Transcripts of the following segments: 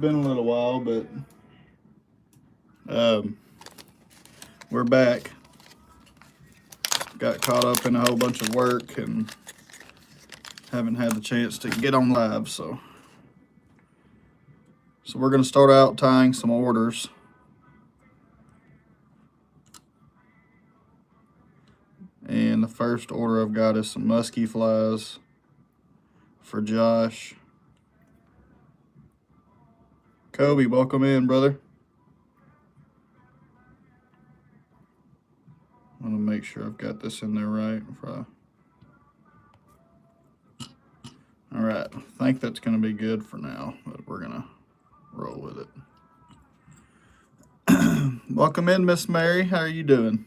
Been a little while, but um, we're back. Got caught up in a whole bunch of work and haven't had the chance to get on live, so we're going to start out tying some orders. And the first order I've got is some musky flies for Josh. Kobe, welcome in, brother. I want to make sure I've got this in there right. All right, I think that's going to be good for now, but we're going to roll with it. Welcome in, Miss Mary. How are you doing?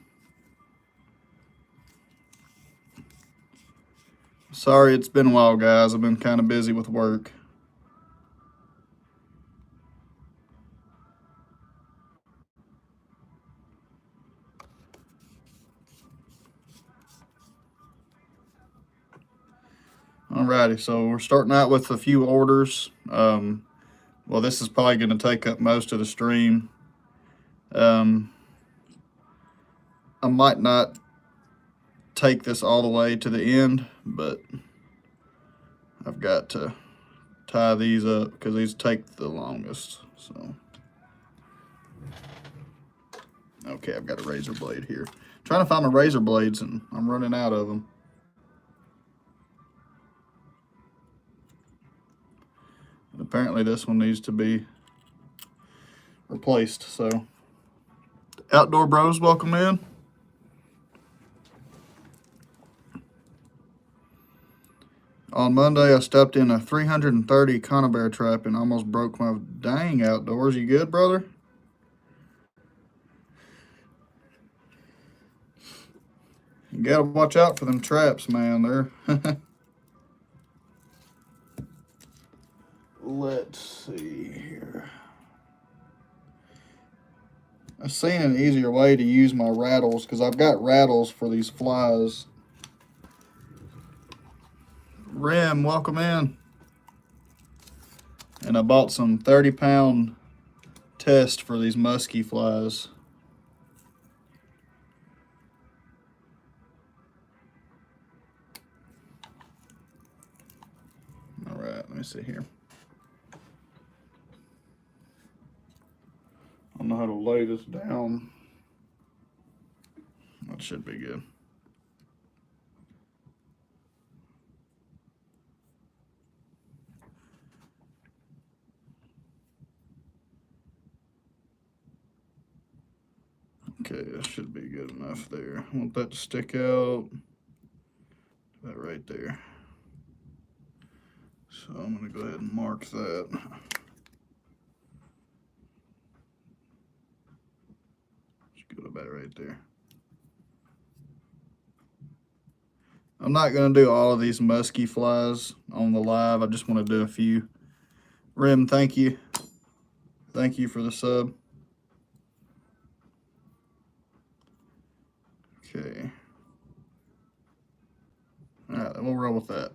Sorry, it's been a while, guys. I've been kind of busy with work. Alrighty, so we're starting out with a few orders. Well, this is probably going to take up most of the stream. I might not take this all the way to the end, but I've got to tie these up because these take the longest. So, okay, I've got a razor blade here. Trying to find my razor blades and I'm running out of them. And apparently this one needs to be replaced. So, Outdoor Bros, welcome in. On Monday, I stepped in a 330 conibear trap and almost broke my dang Outdoors. You good, brother? You gotta watch out for them traps, man. They're let's see here. I've seen an easier way to use my rattles because I've got rattles for these flies. Rim, welcome in. And I bought some 30-pound test for these musky flies. All right, let me see here. I don't know how to lay this down. That should be good. Okay, that should be good enough there. I want that to stick out. That right there. So I'm going to go ahead and mark that. Just go about right there. I'm not going to do all of these musky flies on the live. I just want to do a few. Rim, thank you. Thank you for the sub. Okay. All right, then we'll roll with that.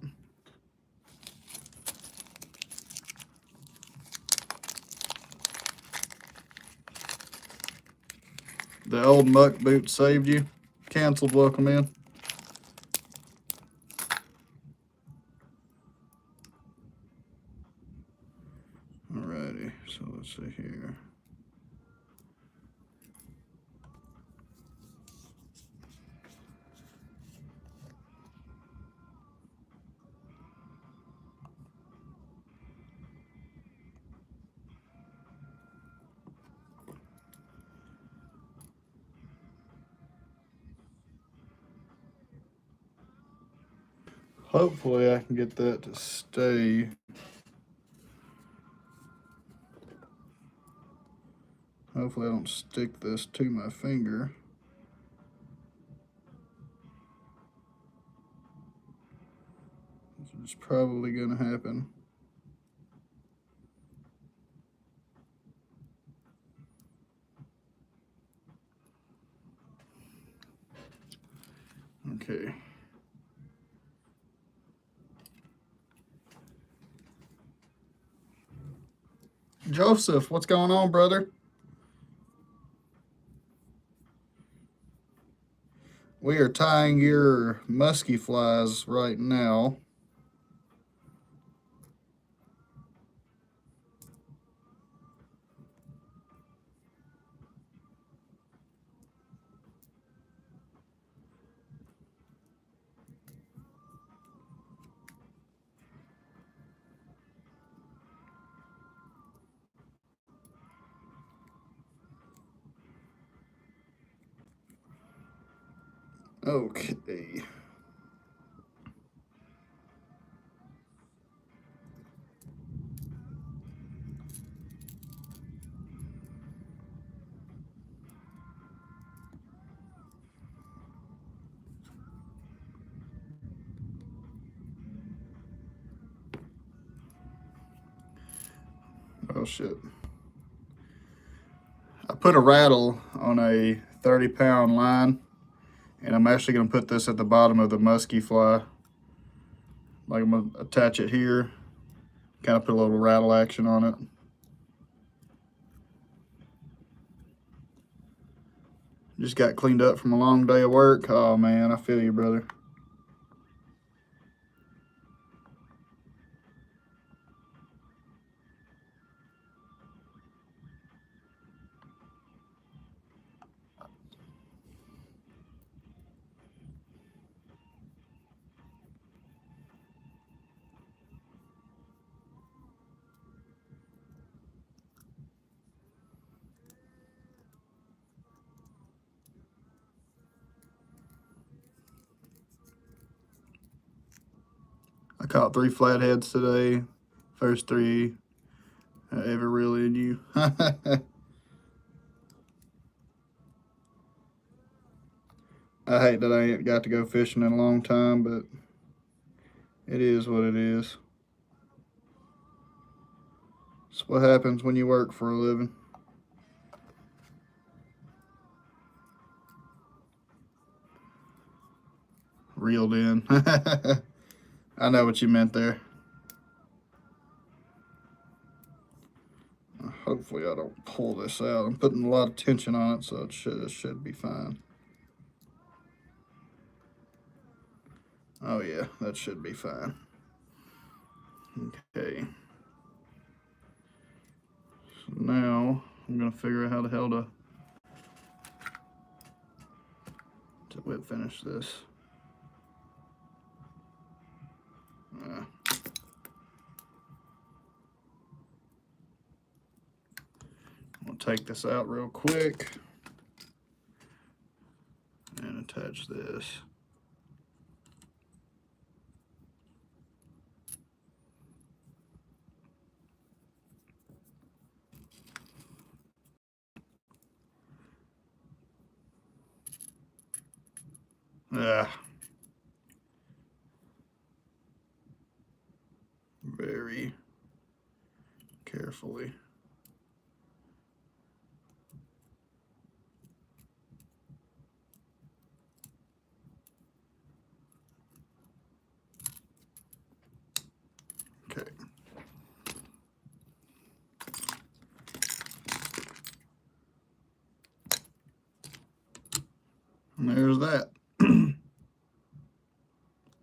The old muck boot saved you. Canceled, welcome in. Alrighty, so let's see here. Hopefully I can get that to stay. Hopefully I don't stick this to my finger. It's probably going to happen. Okay. Joseph, what's going on, brother? We are tying your musky flies right now. Okay. Oh shit. I put a rattle on a 30-pound line, and I'm actually going to put this at the bottom of the musky fly. Like I'm going to attach it here, kind of put a little rattle action on it. Just got cleaned up from a long day of work. Oh man, I feel you, brother. I caught 3 flatheads today. First 3 I ever really knew. I hate that I ain't got to go fishing in a long time, but it is what it is. It's what happens when you work for a living. Reeled in. I know what you meant there. Hopefully I don't pull this out. I'm putting a lot of tension on it, so it should be fine. Oh yeah, that should be fine. Okay. So now I'm gonna figure out how the hell to whip finish this. I'll take this out real quick and attach this. Very carefully. Okay. And there's that.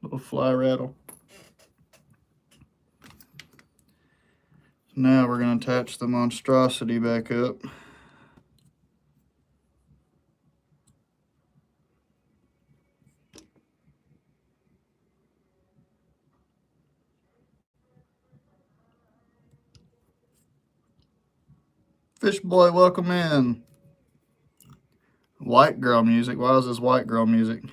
Little fly rattle. Now we're going to attach the monstrosity back up. Fish boy, welcome in. White girl music. Why is this white girl music?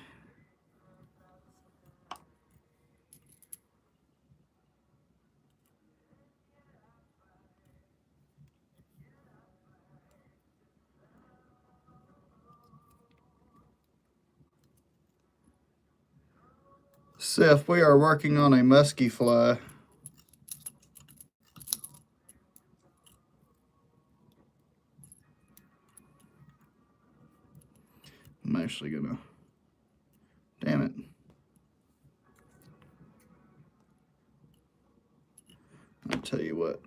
Seth, we are working on a musky fly. I'm actually gonna, damn it. I'll tell you what.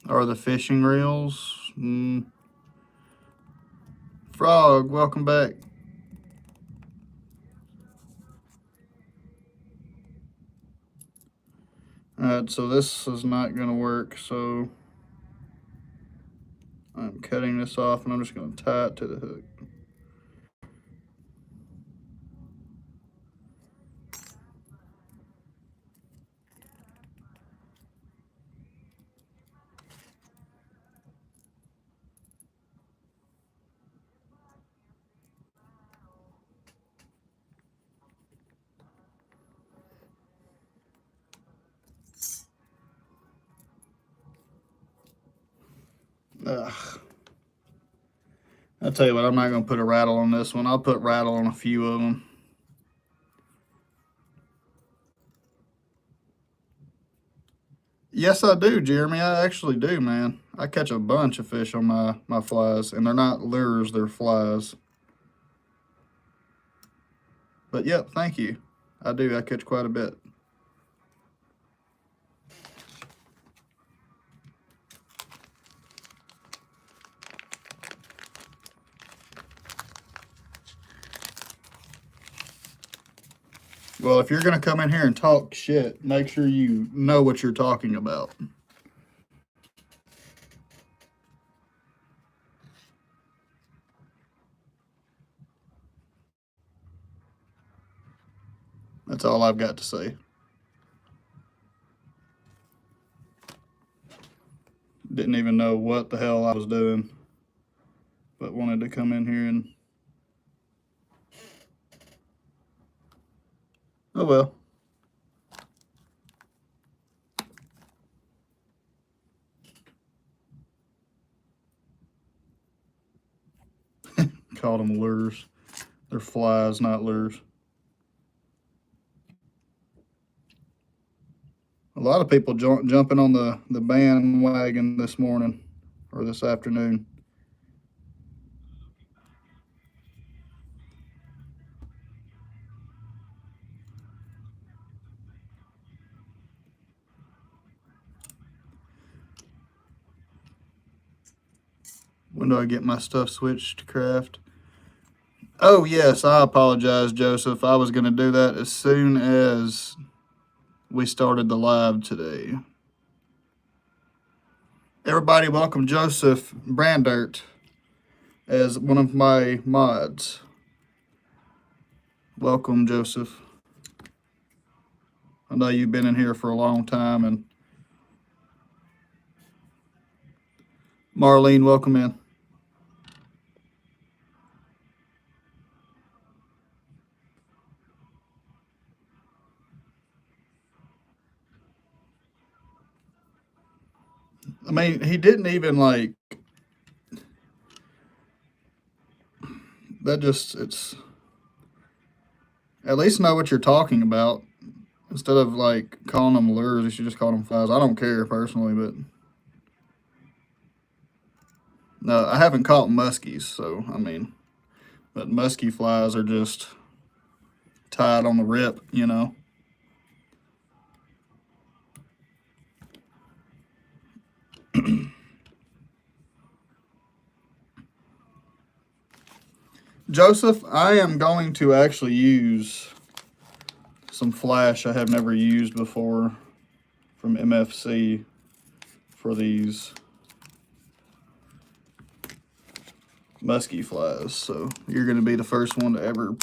are the fishing reels. Frog, welcome back. Alright, so this is not going to work, so I'm cutting this off and I'm just going to tie it to the hook. Ugh. I'll tell you what, I'm not going to put a rattle on this one. I'll put rattle on a few of them. Yes, I do, Jeremy. I actually do, man. I catch a bunch of fish on my flies, and they're not lures, they're flies. But yep, thank you. I do. I catch quite a bit. Well, if you're going to come in here and talk shit, make sure you know what you're talking about. That's all I've got to say. Didn't even know what the hell I was doing, but wanted to come in here and... Oh well. Called them lures. They're flies, not lures. A lot of people jumping on the bandwagon this morning or this afternoon. When do I get my stuff switched to craft? Oh, yes, I apologize, Joseph. I was going to do that as soon as we started the live today. Everybody, welcome Joseph Brandert as one of my mods. Welcome, Joseph. I know you've been in here for a long time, and Marlene, welcome in. I mean, he didn't even like that. Just it's at least know what you're talking about instead of like calling them lures. You should just call them flies. I don't care personally, but no, I haven't caught muskies, so I mean, but musky flies are just tied on the rip, you know. Joseph, I am going to actually use some flash I have never used before from MFC for these musky flies. So you're going to be the first one to ever.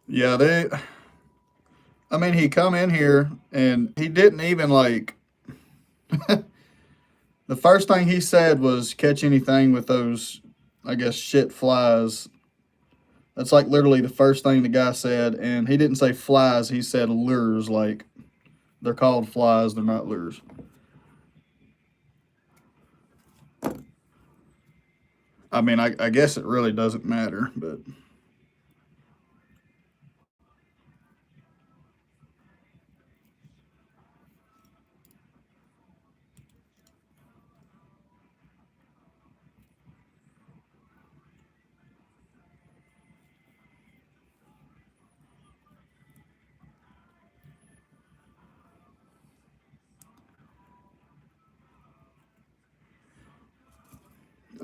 Yeah, I mean, he come in here and he didn't even like, the first thing he said was catch anything with those, I guess, shit flies. That's like literally the first thing the guy said. And he didn't say flies, he said lures. Like, they're called flies, they're not lures. I mean, I guess it really doesn't matter, but.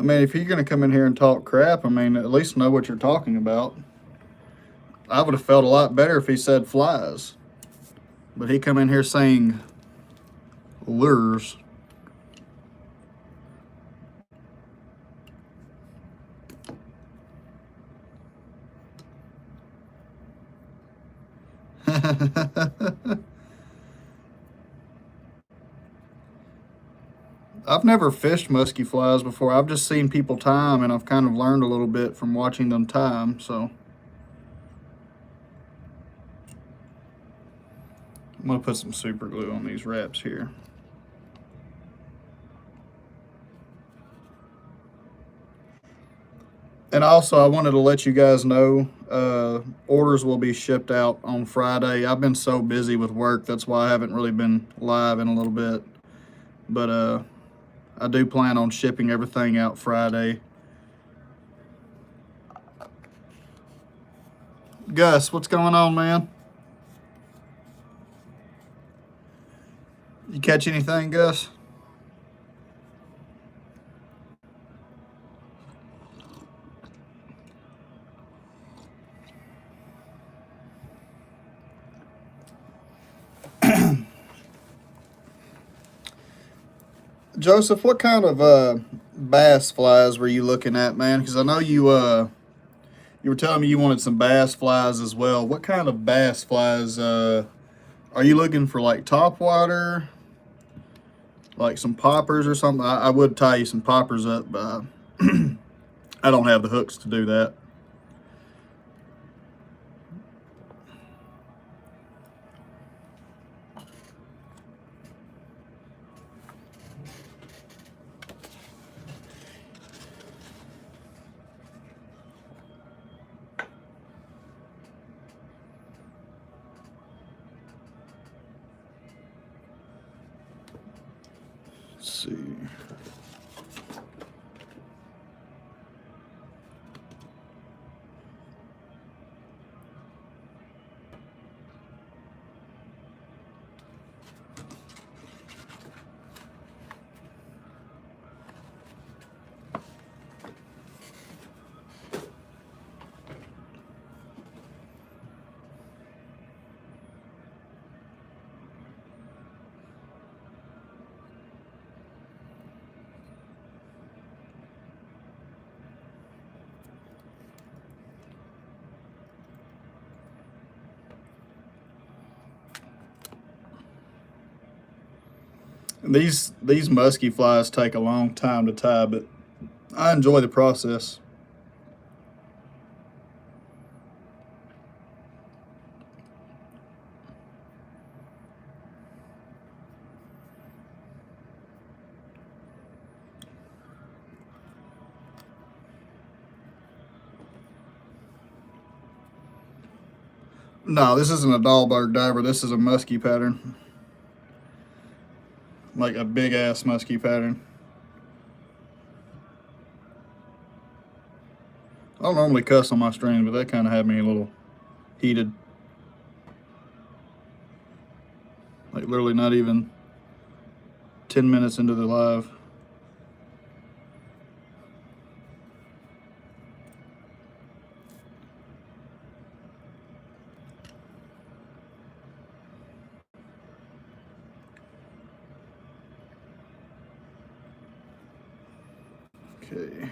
I mean, if you're going to come in here and talk crap, I mean, at least know what you're talking about. I would have felt a lot better if he said flies. But he come in here saying lures. I've never fished musky flies before. I've just seen people tie them, and I've kind of learned a little bit from watching them tie them, so. I'm going to put some super glue on these wraps here. And also, I wanted to let you guys know, orders will be shipped out on Friday. I've been so busy with work, that's why I haven't really been live in a little bit. But I do plan on shipping everything out Friday. Gus, what's going on, man? You catch anything, Gus? Joseph, what kind of bass flies were you looking at, man? Because I know you were telling me you wanted some bass flies as well. What kind of bass flies are you looking for? Like topwater, like some poppers or something? I would tie you some poppers up, but I don't have the hooks to do that. Let's see. These musky flies take a long time to tie, but I enjoy the process. No, this isn't a Dahlberg diver. This is a musky pattern. Like a big ass musky pattern. I don't normally cuss on my stream, but that kind of had me a little heated. Like literally not even 10 minutes into the live. Okay.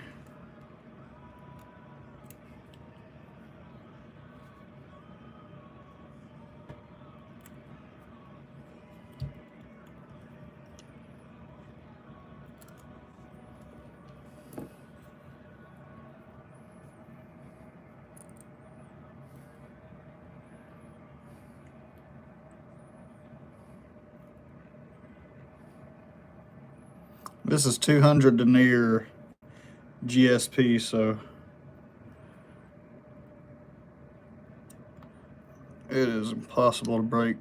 This is 200 denier GSP, so it is impossible to break.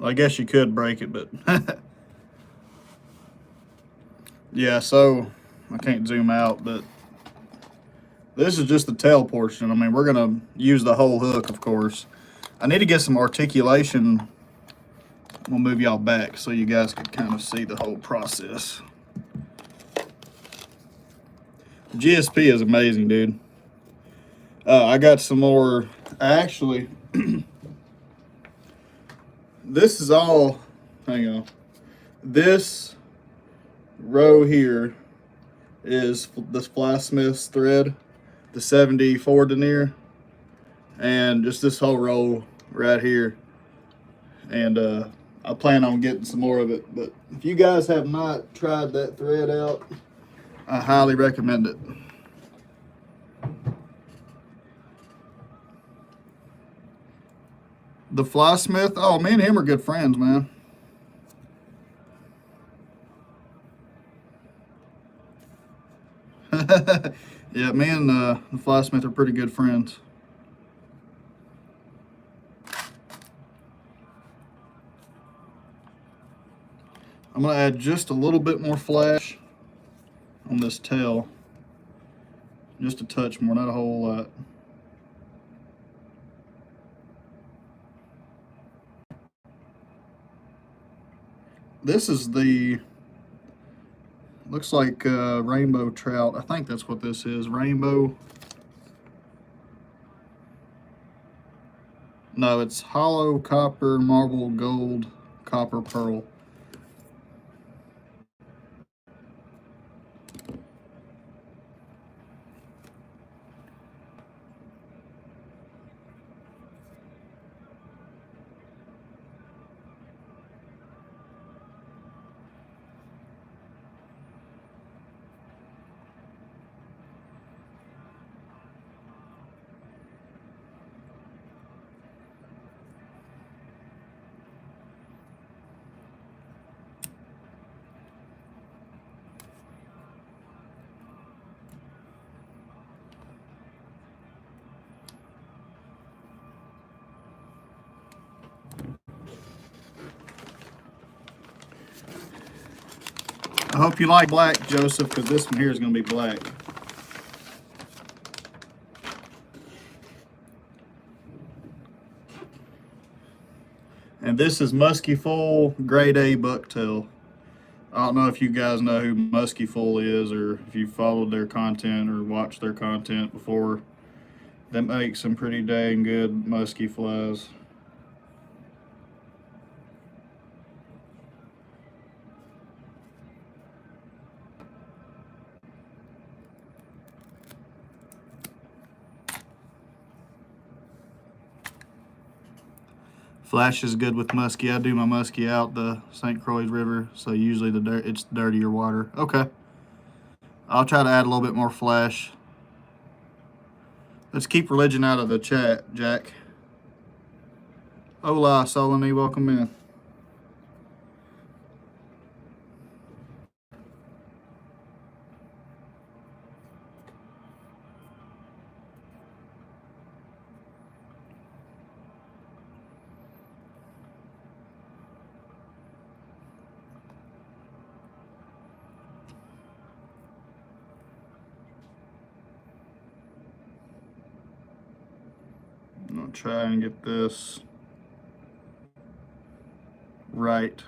I guess you could break it, but yeah, so I can't zoom out, but this is just the tail portion. I mean, we're gonna use the whole hook, of course. I need to get some articulation. We'll move y'all back so you guys can kind of see the whole process. GSP is amazing, dude. I got some more. Actually, this is all. Hang on. This row here is this Fly Smith's thread, the 74 denier, and just this whole roll right here. And I plan on getting some more of it. But if you guys have not tried that thread out, I highly recommend it. The Fly Smith, oh, me and him are good friends, man. Yeah, me and the Fly Smith are pretty good friends. I'm going to add just a little bit more flash on this tail. Just a touch more, not a whole lot. This is the, looks like rainbow trout. I think that's what this is, rainbow. No, it's hollow copper, marble, gold, copper, pearl. I hope you like black, Joseph, because this one here is going to be black. And this is Musky Foal Grade A Bucktail. I don't know if you guys know who Musky Foal is, or if you followed their content or watched their content before. They make some pretty dang good musky flies. Flash is good with musky. I do my musky out the St. Croix River, so usually it's dirtier water. Okay. I'll try to add a little bit more flash. Let's keep religion out of the chat, Jack. Hola, Solony, welcome in. I'm gonna try and get this right.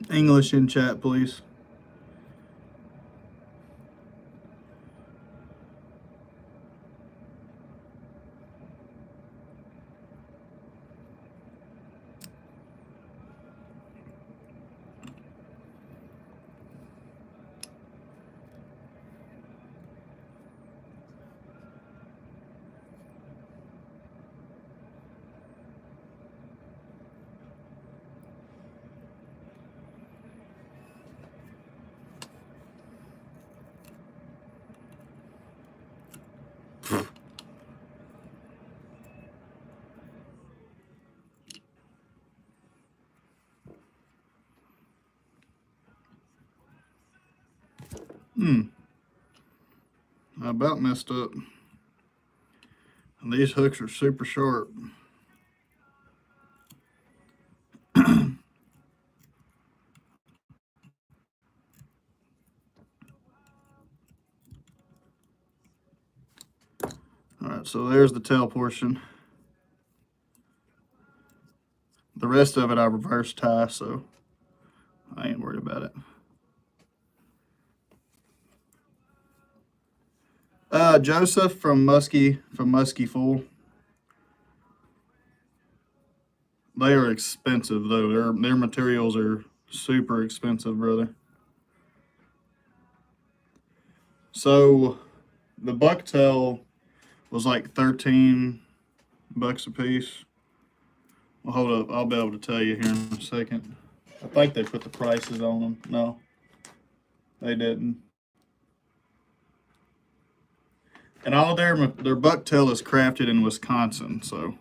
English in chat, please. I about messed up. And these hooks are super sharp. Alright, so there's the tail portion. The rest of it I reverse tie, so I ain't worried about it. Joseph from Musky Fool. They are expensive though. Their materials are super expensive, brother. So the bucktail was like 13 bucks a piece. Well, hold up, I'll be able to tell you here in a second. I think they put the prices on them. No, they didn't. And all their bucktail is crafted in Wisconsin, so.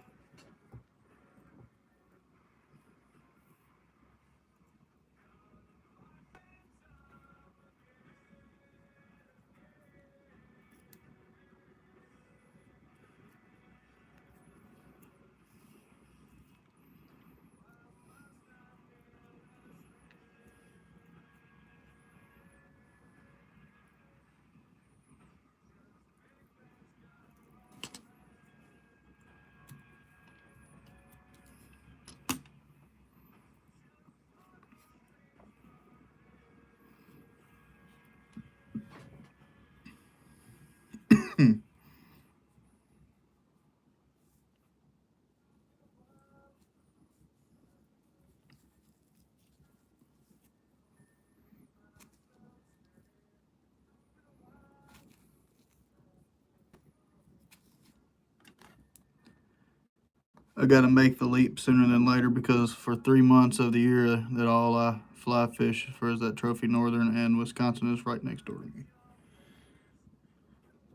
I got to make the leap sooner than later because for 3 months of the year that all I fly fish as far as that Trophy Northern, and Wisconsin is right next door to me.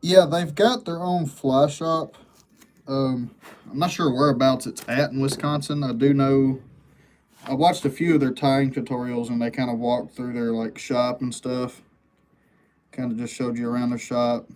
Yeah, they've got their own fly shop. I'm not sure whereabouts it's at in Wisconsin. I do know I watched a few of their tying tutorials and they kind of walked through their like shop and stuff. Kind of just showed you around their shop.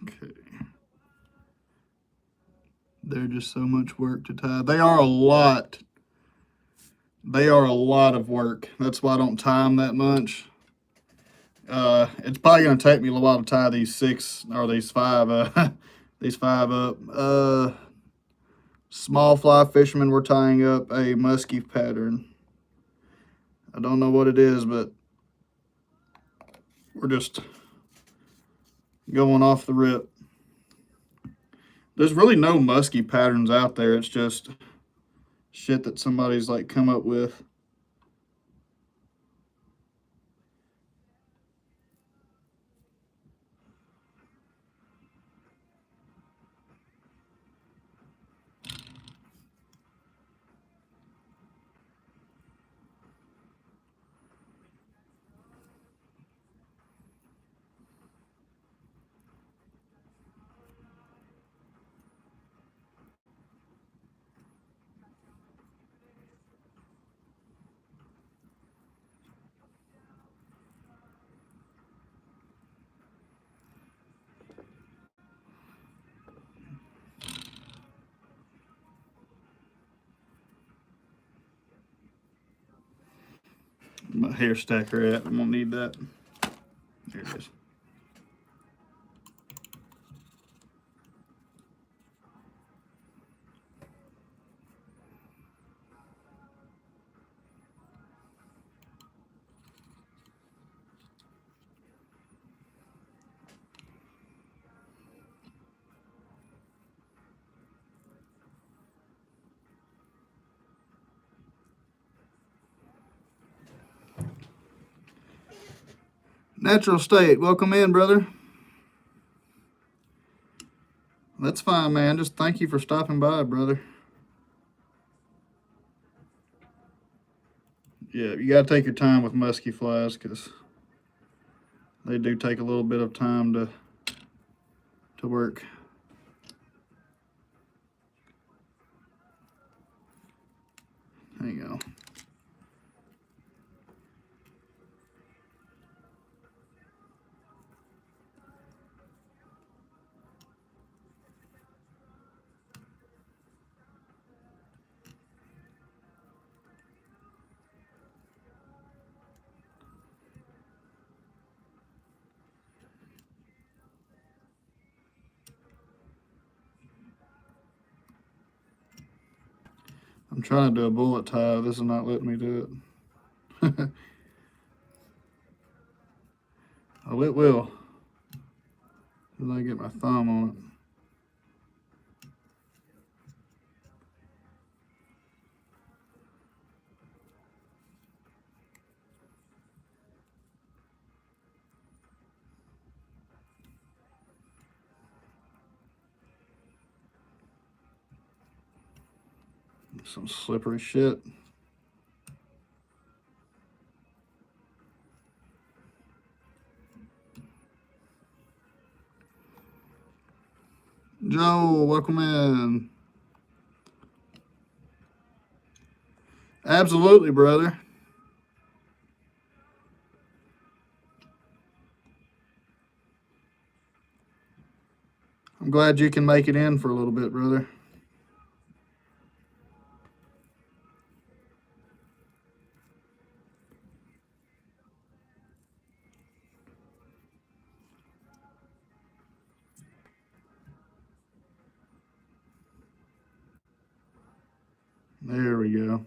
Okay. They're just so much work to tie. They are a lot. They are a lot of work. That's why I don't tie them that much. It's probably going to take me a while to tie these 6 or these 5 these 5 up. Small fly fishermen were tying up a musky pattern. I don't know what it is, but we're just going off the rip. There's really no musky patterns out there. It's just shit that somebody's like come up with. My hair stacker at. I'm gonna need that. There it is. Natural State, welcome in, brother. That's fine, man. Just thank you for stopping by, brother. Yeah, you got to take your time with musky flies because they do take a little bit of time to to work. There you go. I'm trying to do a bullet tie. This is not letting me do it. Oh, it will. As I get my thumb on it. Some slippery shit. Joe, welcome in. Absolutely, brother. I'm glad you can make it in for a little bit, brother. There we go.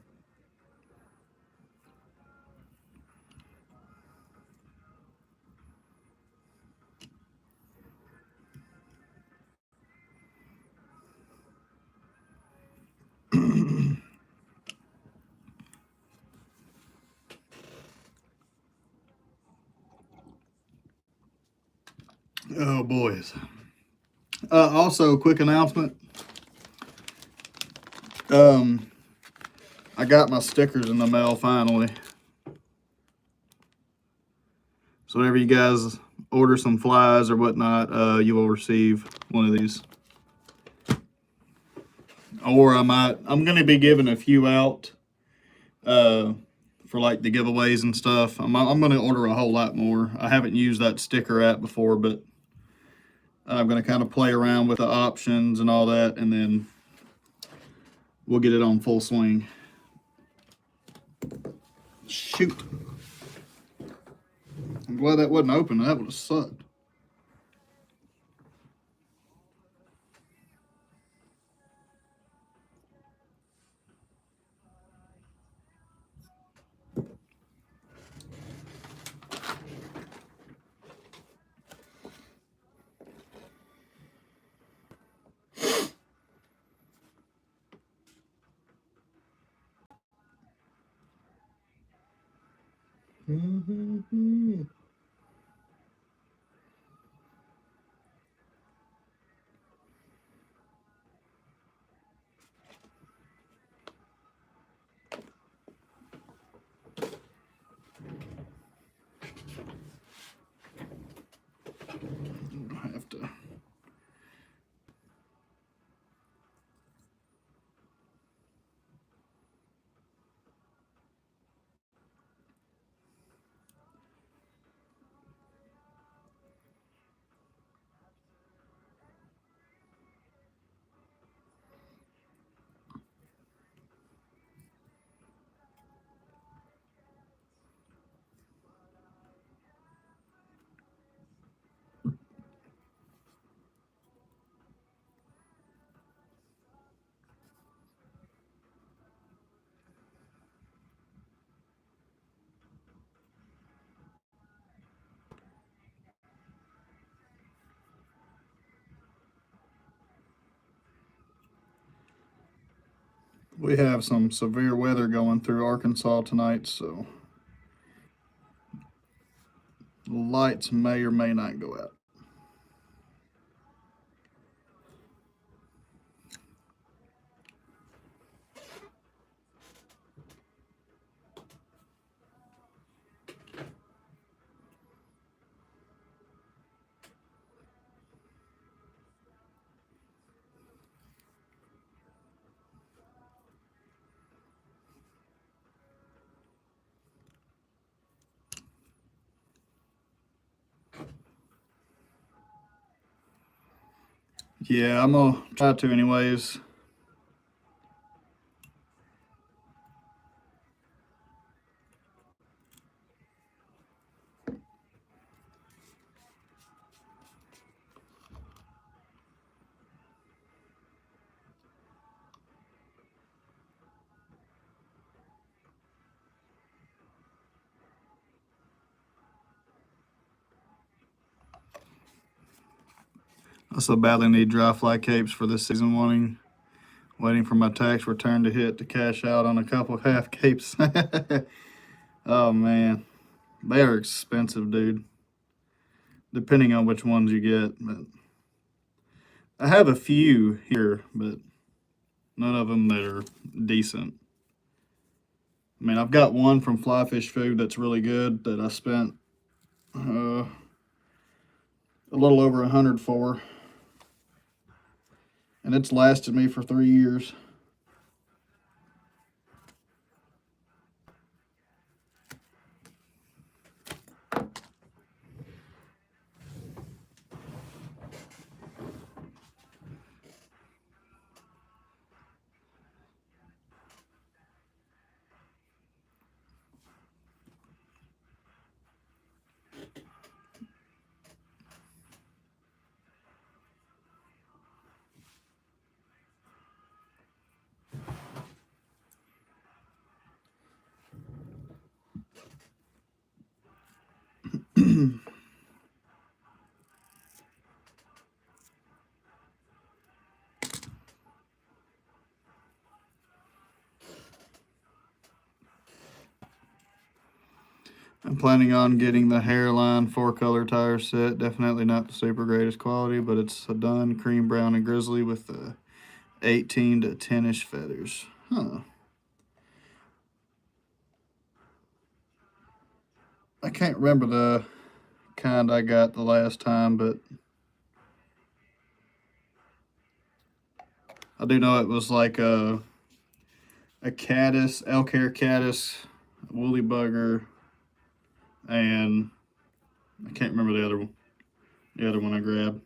Oh, boys. Also, quick announcement. I got my stickers in the mail finally. So whenever you guys order some flies or whatnot, you will receive one of these. Or I'm going to be giving a few out for like the giveaways and stuff. I'm going to order a whole lot more. I haven't used that sticker app before, but I'm going to kind of play around with the options and all that, and then we'll get it on full swing. Shoot. I'm glad that wasn't open. That would have sucked. Mm-hmm. I have to. We have some severe weather going through Arkansas tonight, so lights may or may not go out. Yeah, I'm gonna try to anyways. I so badly need dry fly capes for this season, waiting for my tax return to hit to cash out on a couple of half capes. Oh man, they are expensive, dude. Depending on which ones you get, but I have a few here, but none of them that are decent. I mean, I've got one from Fly Fish Food that's really good that I spent a little over 100 for, and it's lasted me for 3 years. I'm planning on getting the Hairline 4-color tire set. Definitely not the super greatest quality, but it's a dun, cream brown, and grizzly with the 18 to 10-ish feathers. Huh. I can't remember the kind I got the last time, but I do know it was like a caddis, elk hair caddis, woolly bugger, and I can't remember the other one. The other one I grabbed.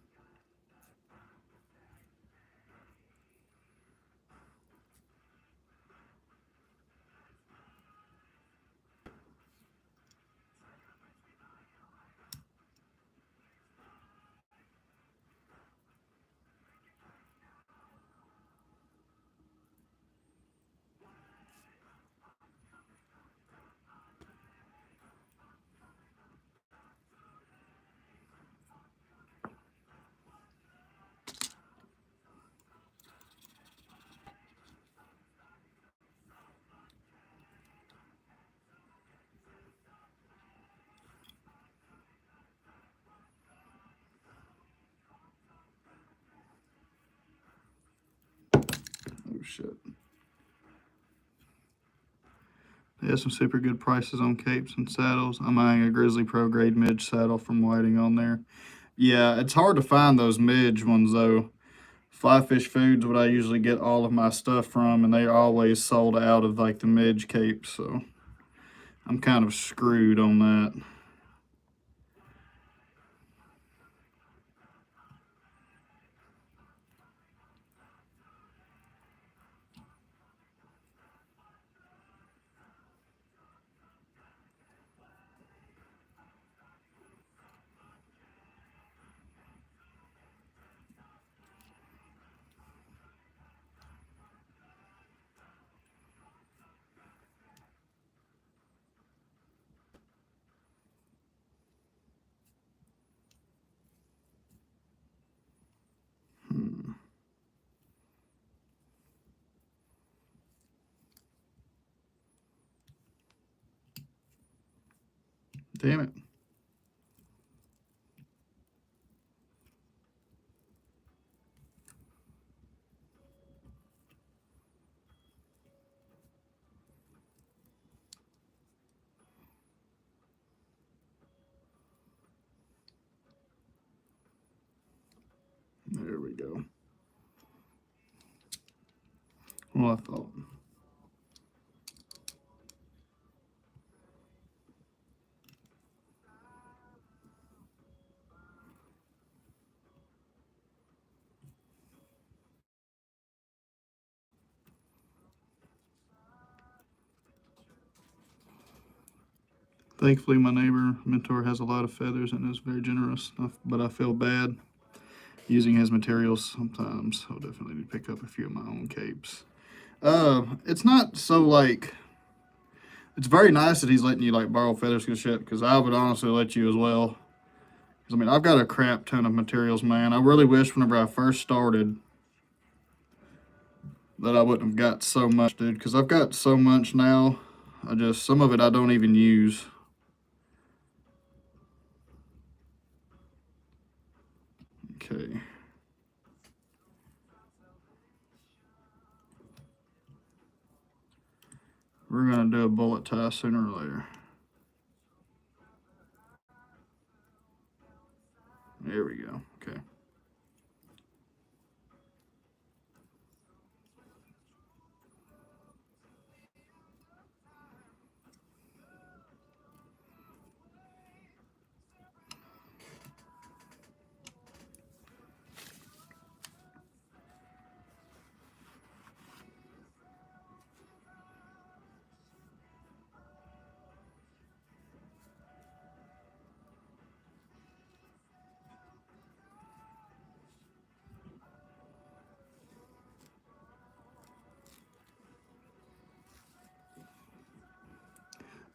Oh shit. They have some super good prices on capes and saddles. I'm eyeing a Grizzly Pro Grade Midge saddle from Whiting on there. Yeah, it's hard to find those Midge ones though. Fly Fish Foods, what I usually get all of my stuff from, and they're always sold out of like the Midge capes, so I'm kind of screwed on that. Damn it. There we go. Well, I thought. Thankfully, my neighbor mentor has a lot of feathers and is very generous, but I feel bad using his materials sometimes. I'll definitely need to pick up a few of my own capes. It's not so like, it's very nice that he's letting you like borrow feathers and shit, because I would honestly let you as well. Because I mean, I've got a crap ton of materials, man. I really wish whenever I first started that I wouldn't have got so much, dude, because I've got so much now. Some of it I don't even use. Okay. We're going to do a bullet tie sooner or later. There we go. Okay.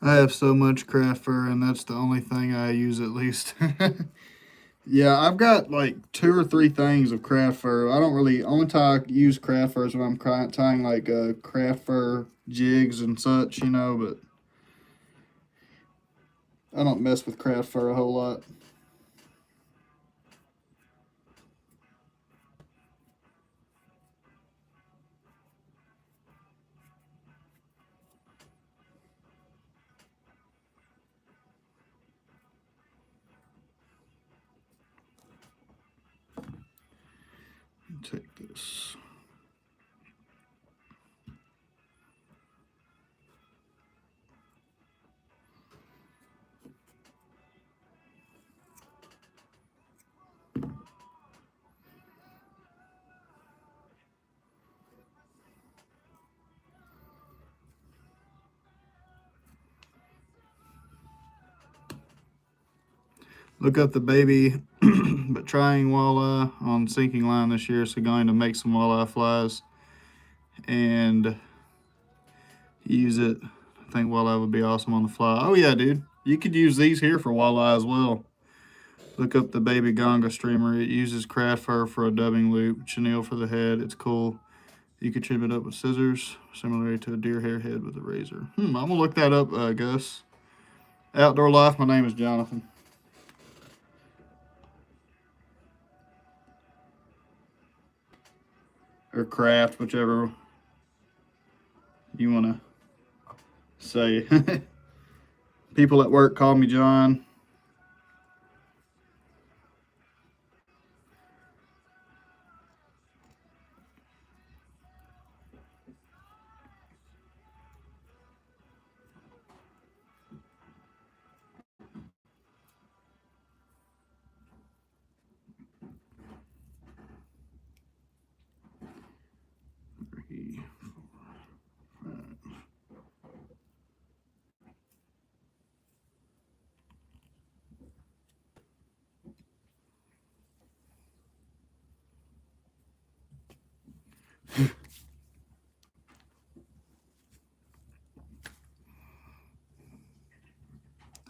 I have so much craft fur, and that's the only thing I use at least. Yeah, I've got like 2 or 3 things of craft fur. I don't really, only time I use craft fur is when I'm tying like craft fur jigs and such, but I don't mess with craft fur a whole lot. Take this. Look up the baby but trying walleye on sinking line this year, so going to make some walleye flies and use it. I think walleye would be awesome on the fly. Oh yeah, dude, you could use these here for walleye as well. Look up the baby Ganga streamer. It uses craft fur for a dubbing loop, chenille for the head. It's cool. You could trim it up with scissors, similarly to a deer hair head with a razor. I'm gonna look that up, Gus. Outdoor Life, my name is Jonathan. Or Craft, whichever you want to say. People at work call me John.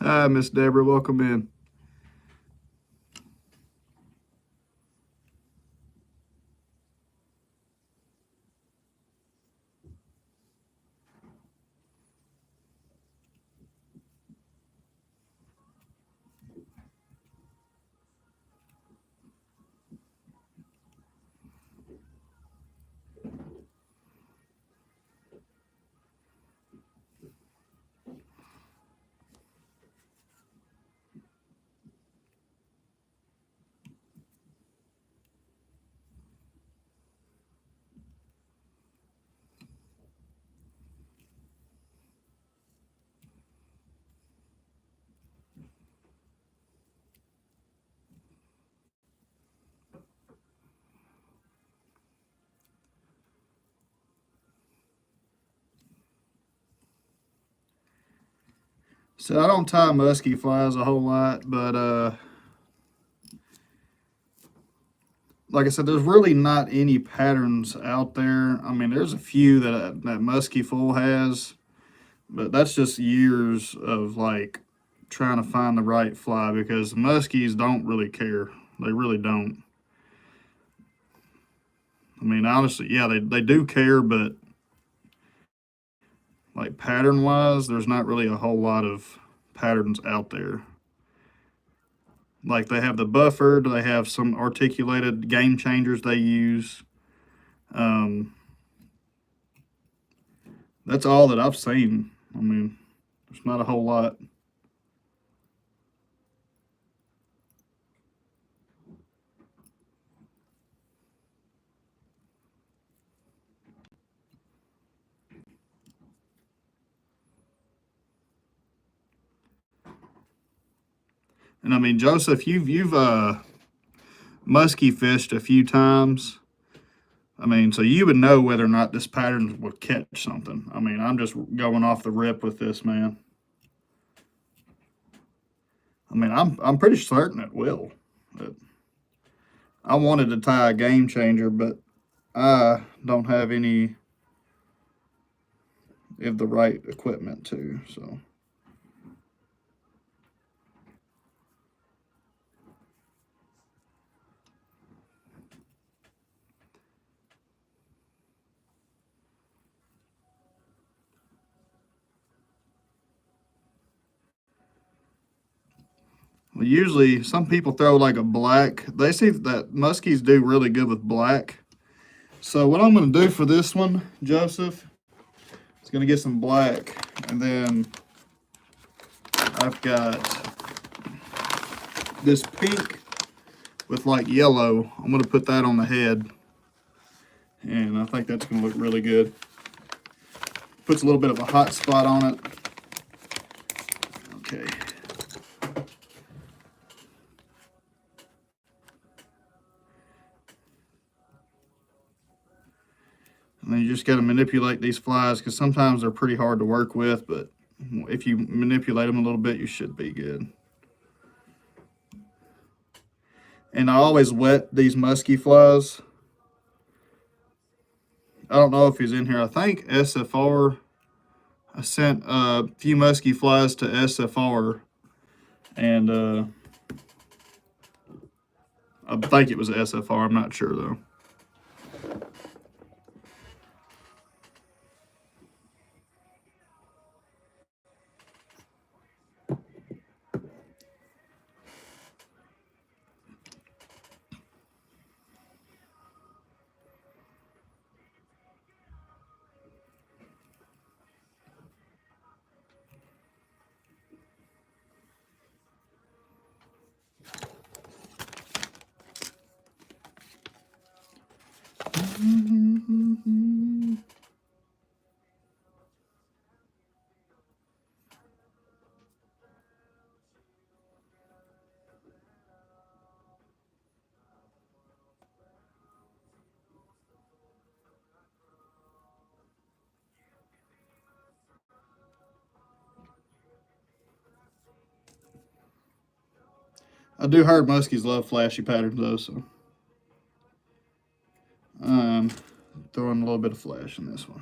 Hi, Miss Deborah. Welcome in. So I don't tie musky flies a whole lot, but like I said, there's really not any patterns out there. I mean, there's a few that musky fool has, but that's just years of like trying to find the right fly because muskies don't really care. They really don't. I mean, honestly, yeah, they do care, but like pattern wise, there's not really a whole lot of patterns out there. Like they have the buffered, they have some articulated game changers they use. Um, that's all that I've seen. I mean, there's not a whole lot. And I mean, Joseph, you've musky fished a few times. I mean, so you would know whether or not this pattern would catch something. I mean, I'm just going off the rip with this, man. I mean, I'm pretty certain it will. But I wanted to tie a game changer, but I don't have any of the right equipment to. So. Well, usually some people throw like a black. They see that muskies do really good with black. So what I'm going to do for this one, Joseph, is going to get some black, and then I've got this pink with like yellow. I'm going to put that on the head, and I think that's going to look really good. Puts a little bit of a hot spot on it. Okay. And then you just got to manipulate these flies because sometimes they're pretty hard to work with, but if you manipulate them a little bit, you should be good. And I always wet these musky flies. I don't know if he's in here. I think SFR. I sent a few musky flies to SFR, and I think it was SFR. I'm not sure though. I do heard muskies love flashy patterns though, so throwing a little bit of flash in this one.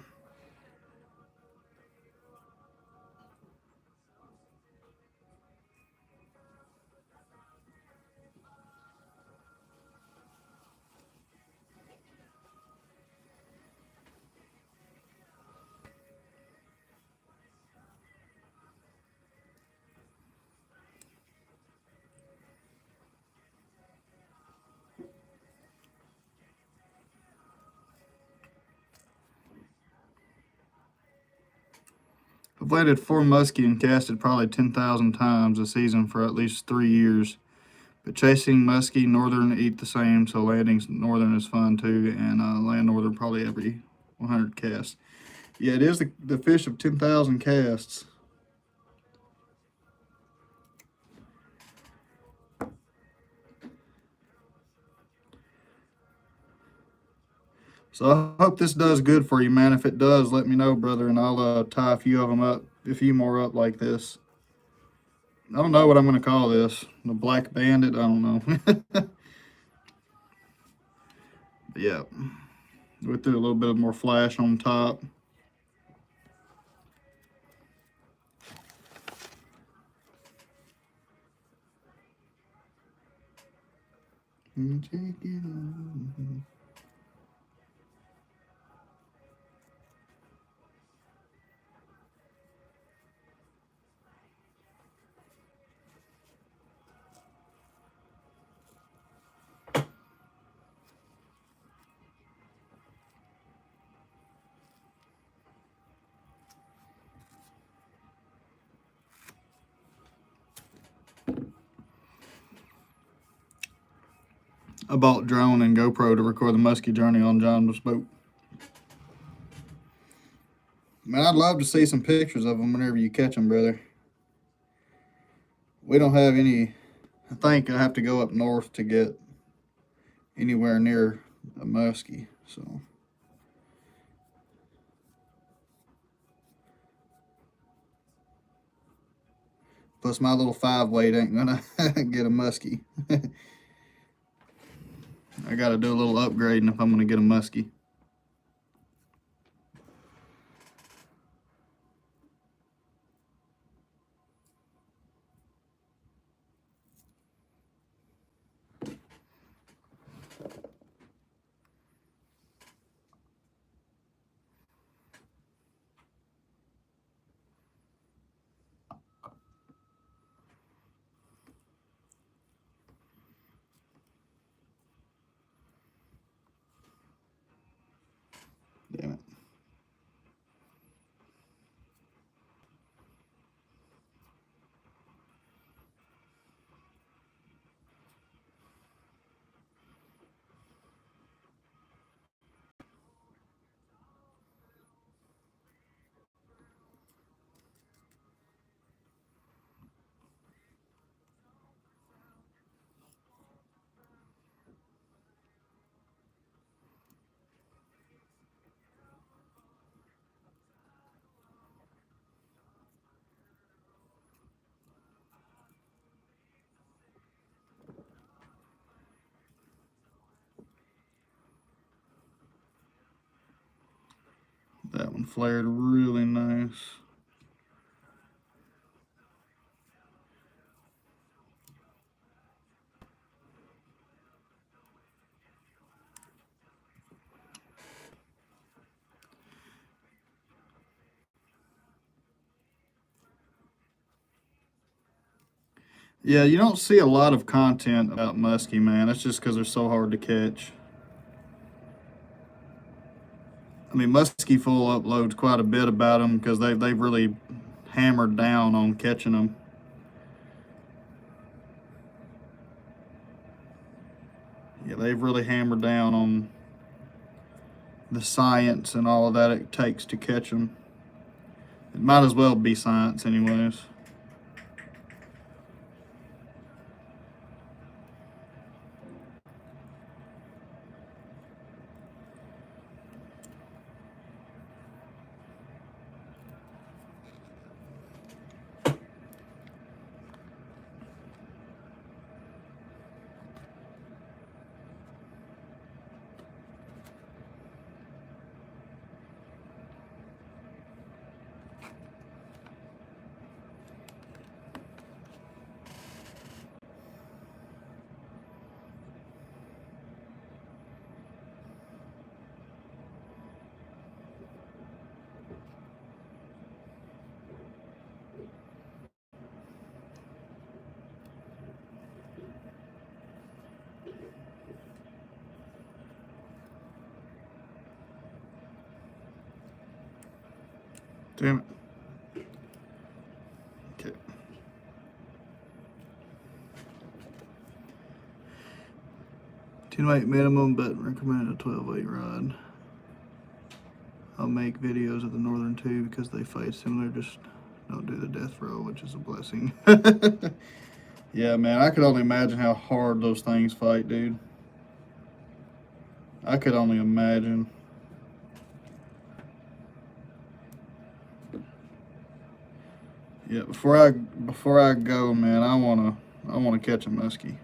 I've landed 4 muskie and casted probably 10,000 times a season for at least 3 years. But chasing muskie, northern eat the same, so landing northern is fun too, and land northern probably every 100 casts. Yeah, it is the fish of 10,000 casts. So I hope this does good for you, man. If it does, let me know, brother, and I'll tie a few of them up, a few more up like this. I don't know what I'm going to call this. The black bandit. I don't know. But yeah, we threw a little bit more flash on top. Take it on. I bought drone and GoPro to record the musky journey on John's boat. Man, I'd love to see some pictures of them whenever you catch them, brother. We don't have any. I think I have to go up north to get anywhere near a muskie. So, plus my little 5 weight ain't gonna get a muskie. I got to do a little upgrading if I'm gonna get a muskie. Damn it. That one flared really nice. Yeah, you don't see a lot of content about muskie, man. That's just because they're so hard to catch. I mean, Muskie Full uploads quite a bit about them because they've really hammered down on catching them. Yeah, they've really hammered down on the science and all of that it takes to catch them. It might as well be science anyways. Damn it. Okay. 10-weight minimum, but recommended a 12-weight rod. I'll make videos of the northern two because they fight similar, just don't do the death row, which is a blessing. Yeah, man, I could only imagine how hard those things fight, dude. I could only imagine. Yeah, before I go, man, I wanna catch a muskie.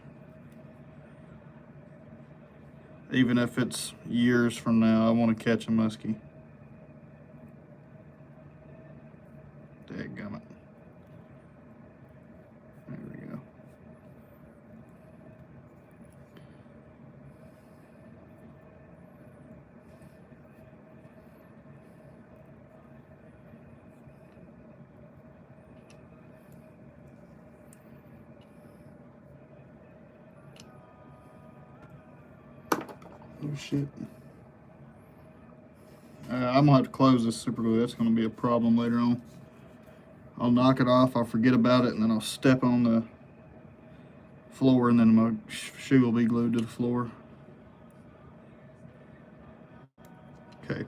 Even if it's years from now, I wanna catch a muskie. Dadgummit. There we go. Oh shit. I'm gonna have to close this super glue. That's gonna be a problem later on. I'll knock it off, I'll forget about it, and then I'll step on the floor, and then my shoe will be glued to the floor. Okay.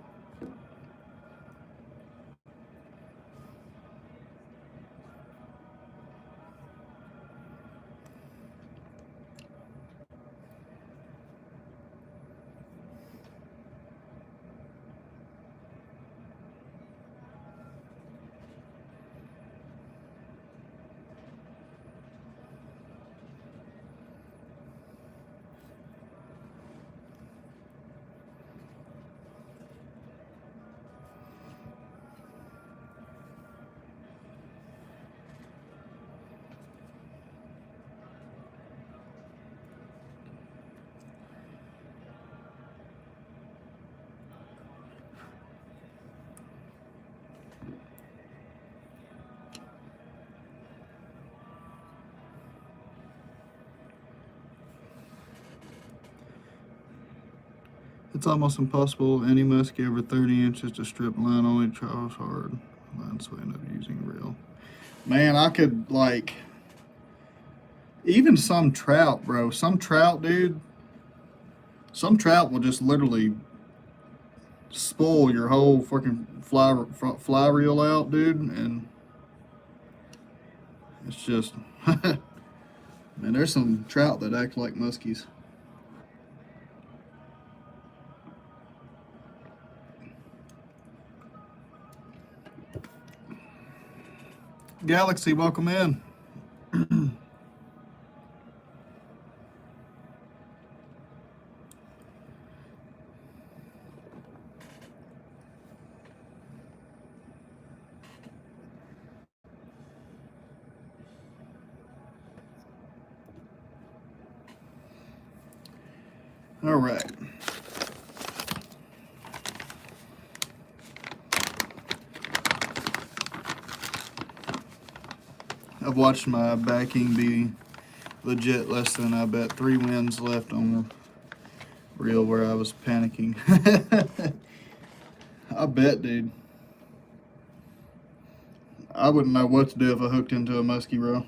It's almost impossible any muskie over 30 inches to strip line, only tries hard. Line, so I end up using reel. Man, I could, like, even some trout, bro. Some trout, dude. Some trout will just literally spoil your whole fucking fly reel out, dude. And it's just, man, there's some trout that act like muskies. Galaxy, welcome in. All right. I've watched my backing be legit less than, I bet, 3 wins left on the reel where I was panicking. I bet, dude. I wouldn't know what to do if I hooked into a muskie, bro.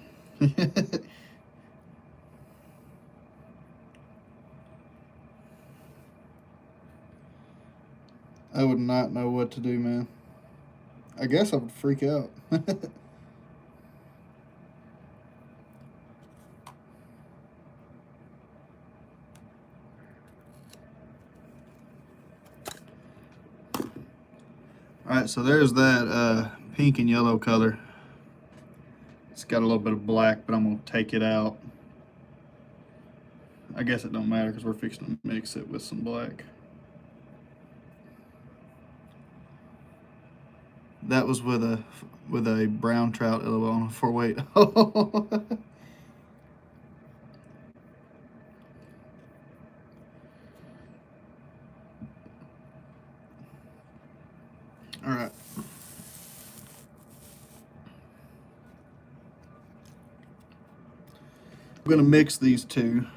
I would not know what to do, man. I guess I would freak out. Alright, so there's that pink and yellow color. It's got a little bit of black, but I'm going to take it out. I guess it don't matter because we're fixing to mix it with some black. That was with a brown trout LOL on a 4-weight. All right. I'm gonna mix these two.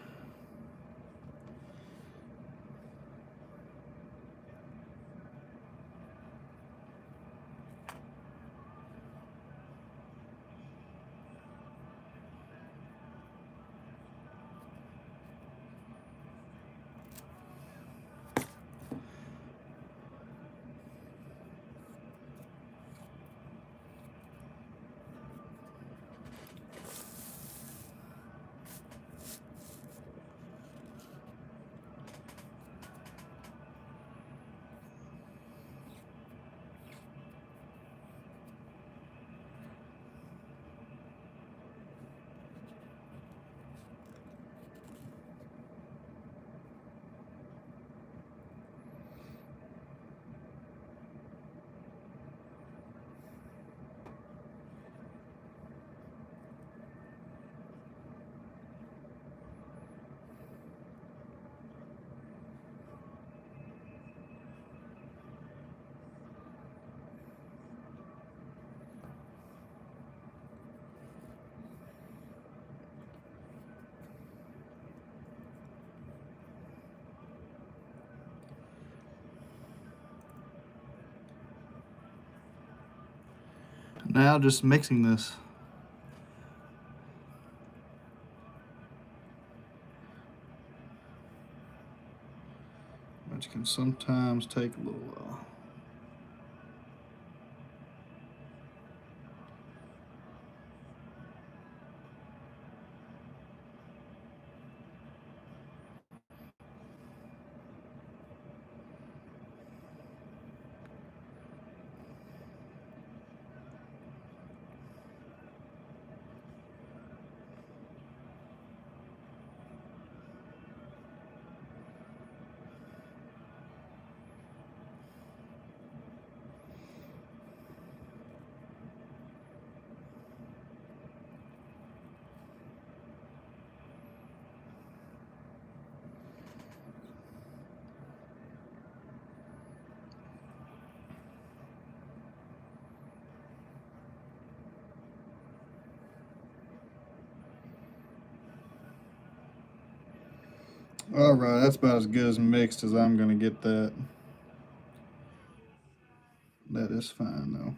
Now just mixing this. Which can sometimes take a little while. All right, that's about as good as mixed as I'm gonna get that. That is fine though.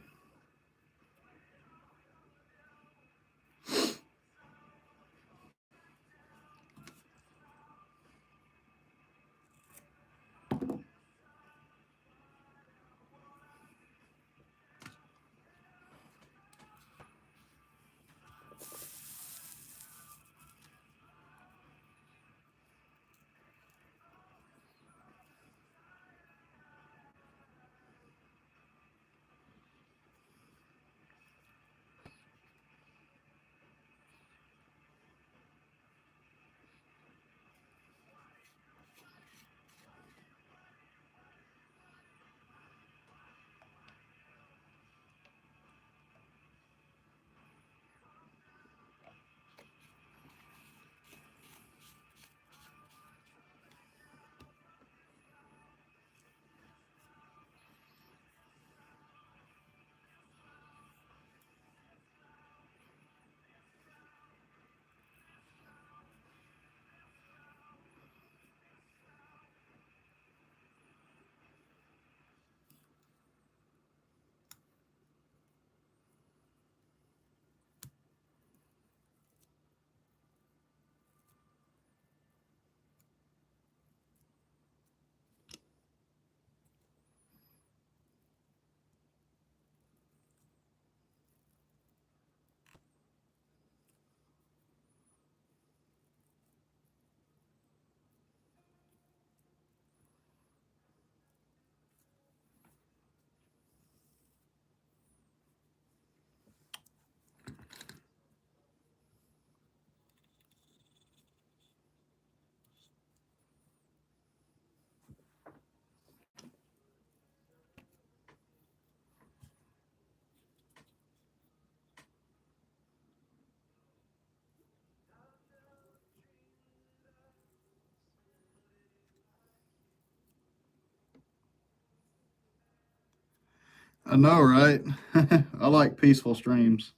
I know, right? I like peaceful streams.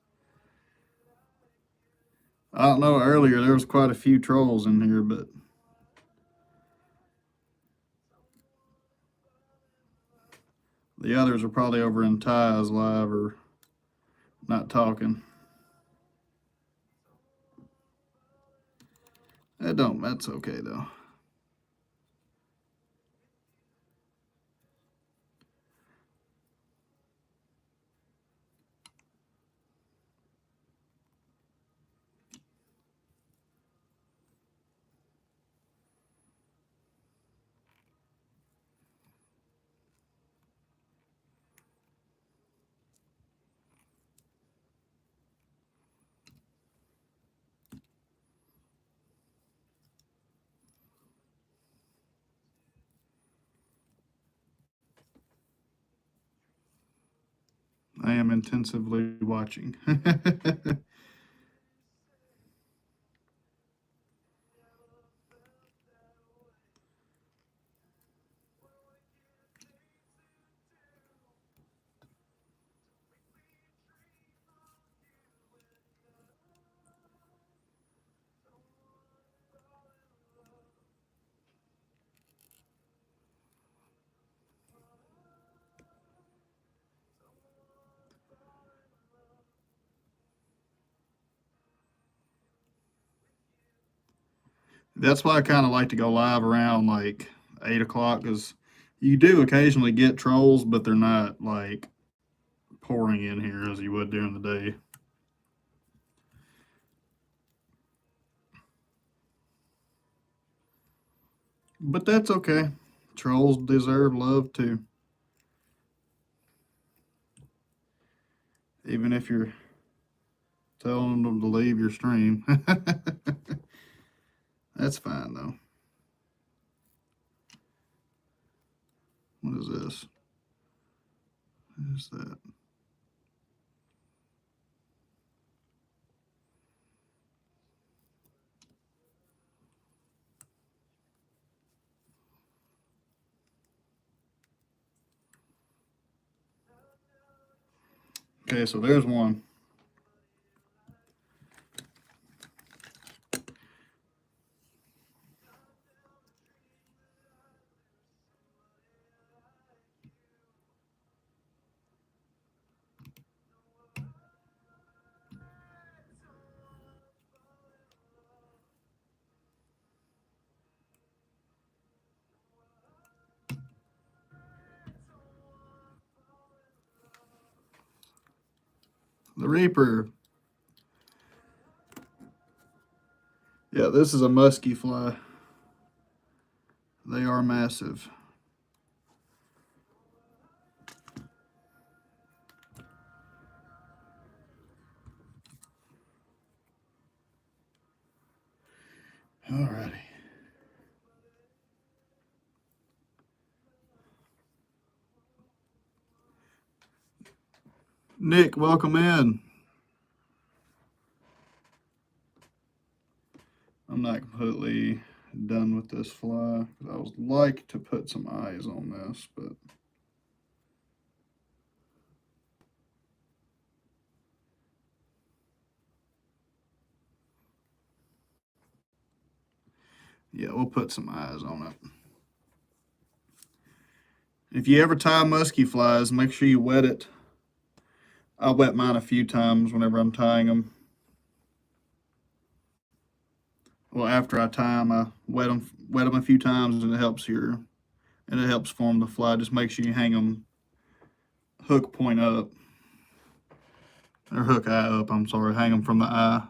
I don't know, earlier there was quite a few trolls in here, but the others are probably over in Ty's live or not talking. That's okay though. I am intensively watching. That's why I kind of like to go live around like 8 o'clock, because you do occasionally get trolls, but they're not like pouring in here as you would during the day. But that's okay. Trolls deserve love too. Even if you're telling them to leave your stream. That's fine though. What is this? What is that? Okay, so there's one. The Reaper. Yeah, this is a musky fly. They are massive. Alrighty. Nick, welcome in. I'm not completely done with this fly. I would like to put some eyes on this, but yeah, we'll put some eyes on it. If you ever tie musky flies, make sure you wet it. I wet mine a few times whenever I'm tying them. Well, after I tie them, I wet them a few times, and it helps form the fly. Just make sure you hang them hook point up, or hook eye up. I'm sorry, hang them from the eye.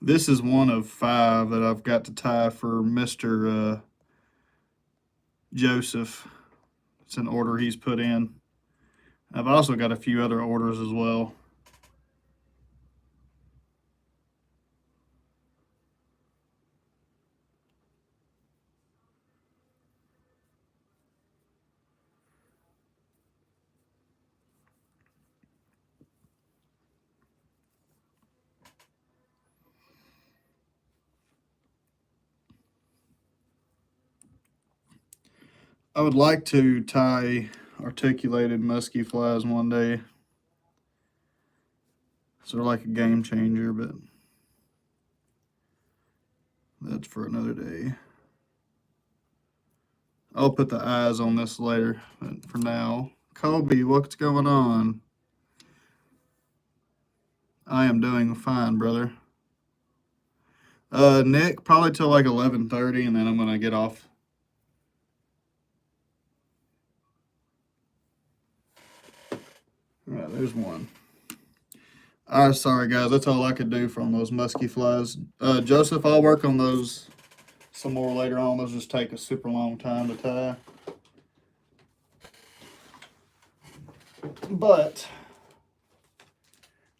This is one of 5 that I've got to tie for Mr. Joseph. It's an order he's put in. I've also got a few other orders as well. I would like to tie articulated musky flies one day. So they're like a game changer, but that's for another day. I'll put the eyes on this later, but for now, Colby, what's going on? I am doing fine, brother. Nick, probably till like 11:30, and then I'm gonna get off. All right, there's one. All right, sorry guys, that's all I could do from those musky flies. Joseph, I'll work on those some more later on. Those just take a super long time to tie. But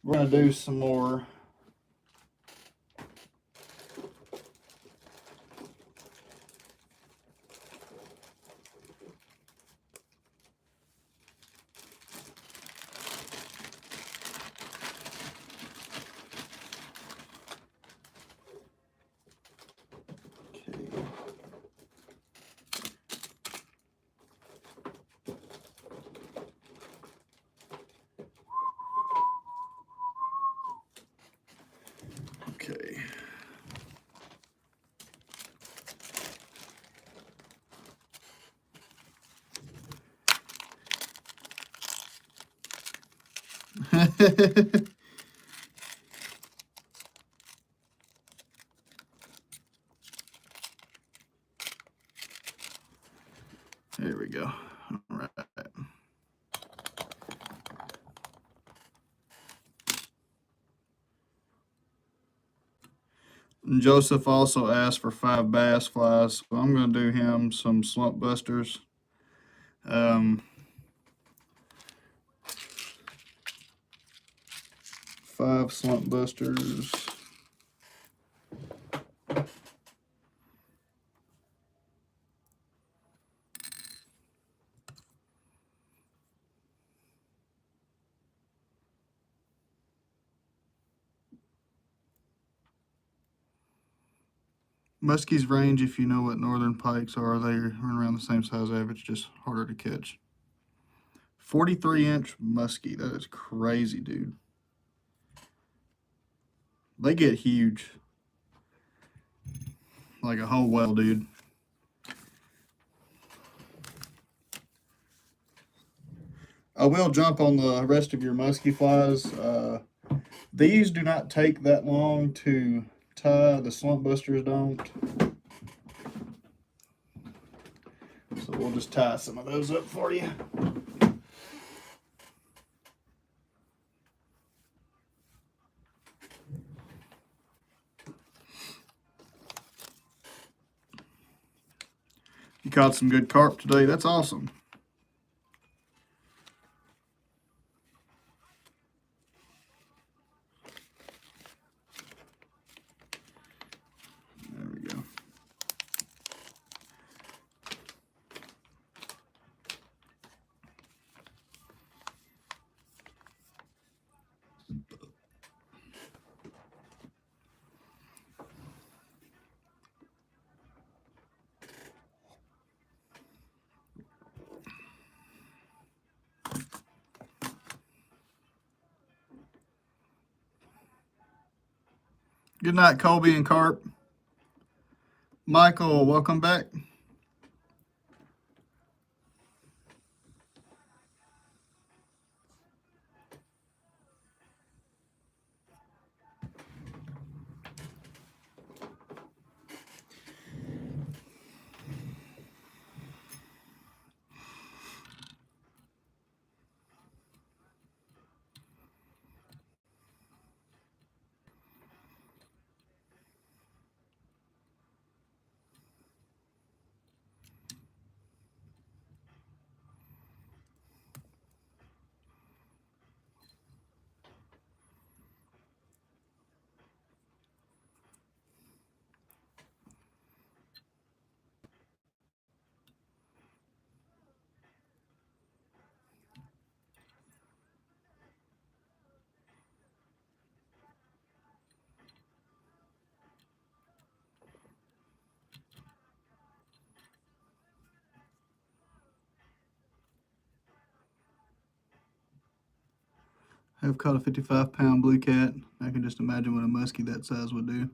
we're gonna do some more. There we go. All right. And Joseph also asked for 5 bass flies, so I'm going to do him some slump busters. 5 slump busters. Muskies range, if you know what northern pikes are, they run around the same size average, just harder to catch. 43-inch muskie, that is crazy, dude. They get huge. Like a whole well, dude. I will jump on the rest of your musky flies. These do not take that long to tie. The slump busters don't. So we'll just tie some of those up for you. You caught some good carp today. That's awesome. There we go. Good night, Colby and Carp. Michael, welcome back. Have caught a 55-pound blue cat. I can just imagine what a muskie that size would do.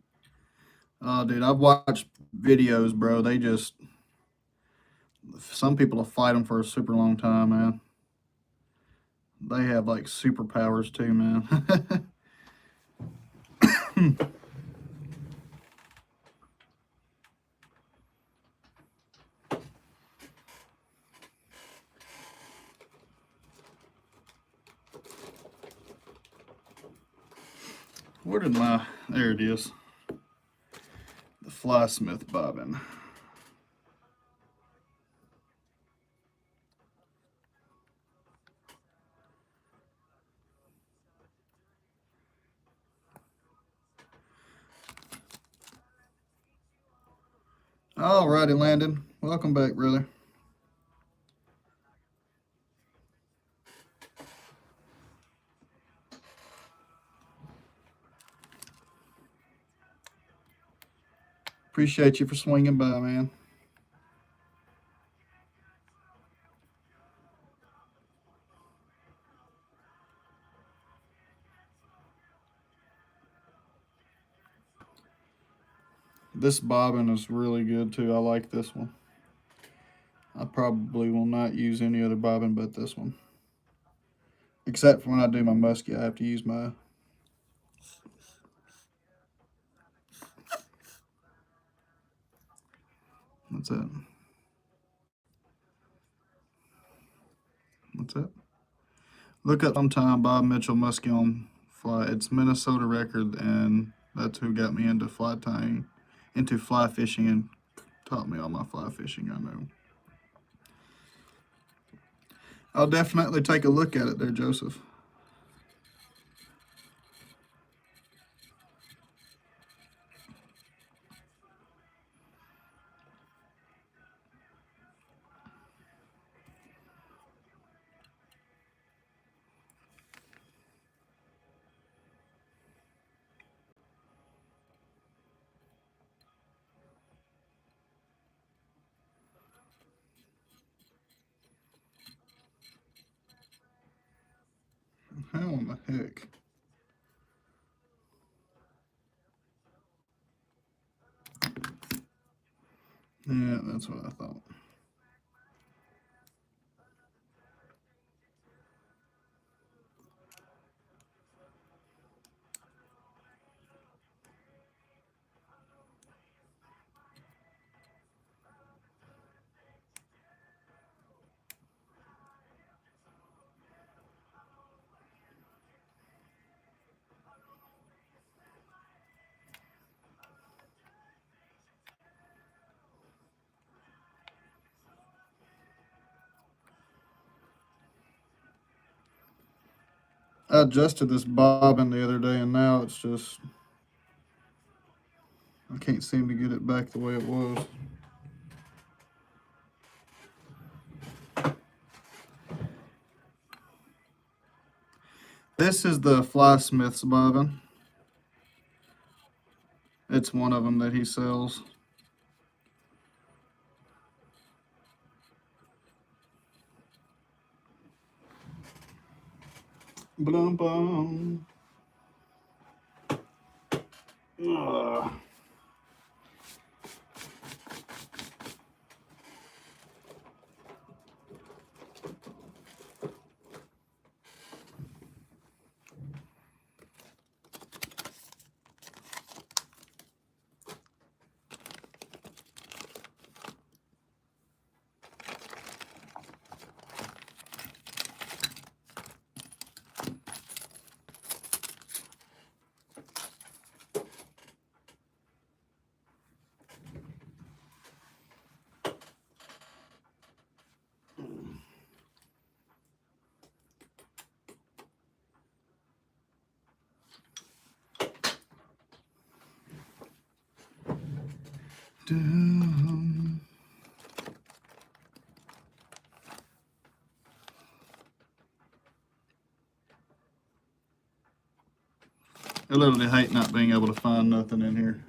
Oh, dude, I've watched videos, bro. They just, some people will fight them for a super long time, man. They have like superpowers too, man. Where did my, there it is. The Fly Smith bobbin. All righty, Landon. Welcome back, brother. Appreciate you for swinging by, man. This bobbin is really good too. I like this one. I probably will not use any other bobbin but this one. Except for when I do my musky, I have to use my. What's that? What's that? Look up sometime Bob Mitchell musky on fly. It's Minnesota record, and that's who got me into fly tying, into fly fishing, and taught me all my fly fishing I know. I'll definitely take a look at it there, Joseph. How in the heck? Yeah, that's what I thought. I adjusted this bobbin the other day, and now it's just, I can't seem to get it back the way it was. This is the Fly Smith's bobbin. It's one of them that he sells. Blum bum. Dum. I literally hate not being able to find nothing in here.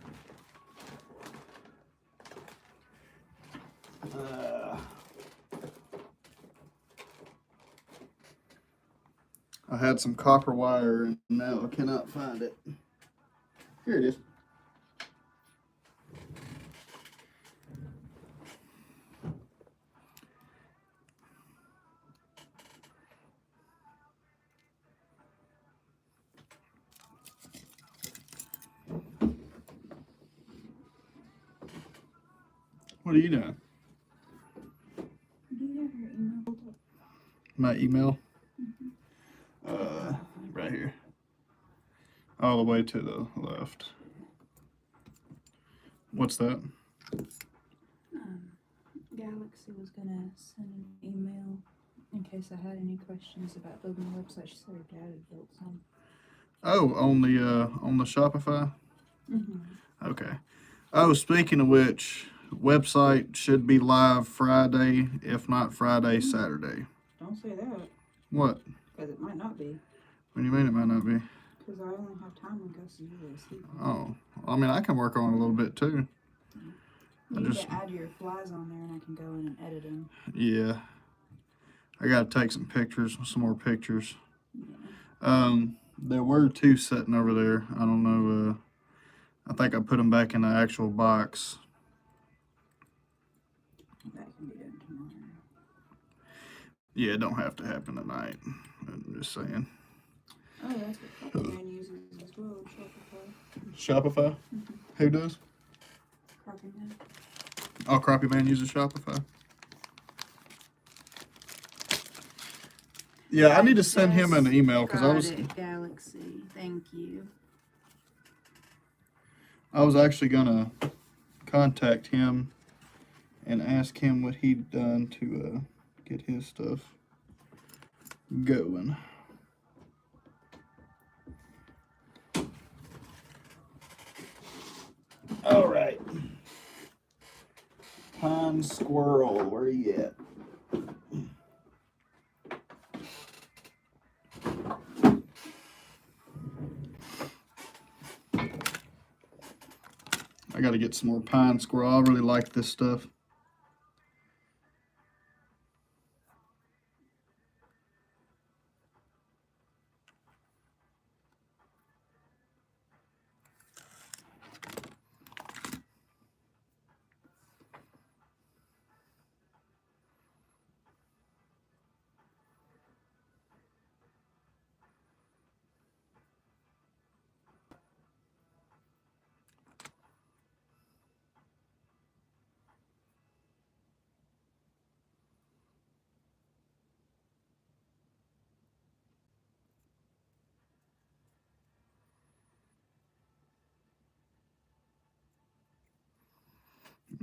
I had some copper wire and now I cannot find it. Here it is. What are you doing? Do you have your email? My email? Right here. All the way to the left. What's that? Galaxy was gonna send an email in case I had any questions about building a website. She said her dad had built some. Oh, on the Shopify? Mm-hmm. Okay. Oh, speaking of which, website should be live Friday, if not Friday, Saturday. Don't say that. What? Because it might not be. What do you mean it might not be? Because I only have time when Gus is usually asleep. Oh, I mean, I can work on it a little bit too. You need to add your flies on there and I can go in and edit them. Yeah. I got to take some pictures, some more pictures. Yeah. There were two sitting over there. I don't know. I think I put them back in the actual box. That can be done tomorrow. Yeah, it don't have to happen tonight. I'm just saying. Oh, that's what Copperman uses as well, Shopify. Shopify? Who does? Copperman. Oh, Crappie Man uses Shopify. Yeah, I need to send him an email because Got it, Galaxy. Thank you. I was actually gonna contact him and ask him what he'd done to get his stuff going. All right. Pine Squirrel, where you at? I gotta get some more Pine Squirrel. I really like this stuff.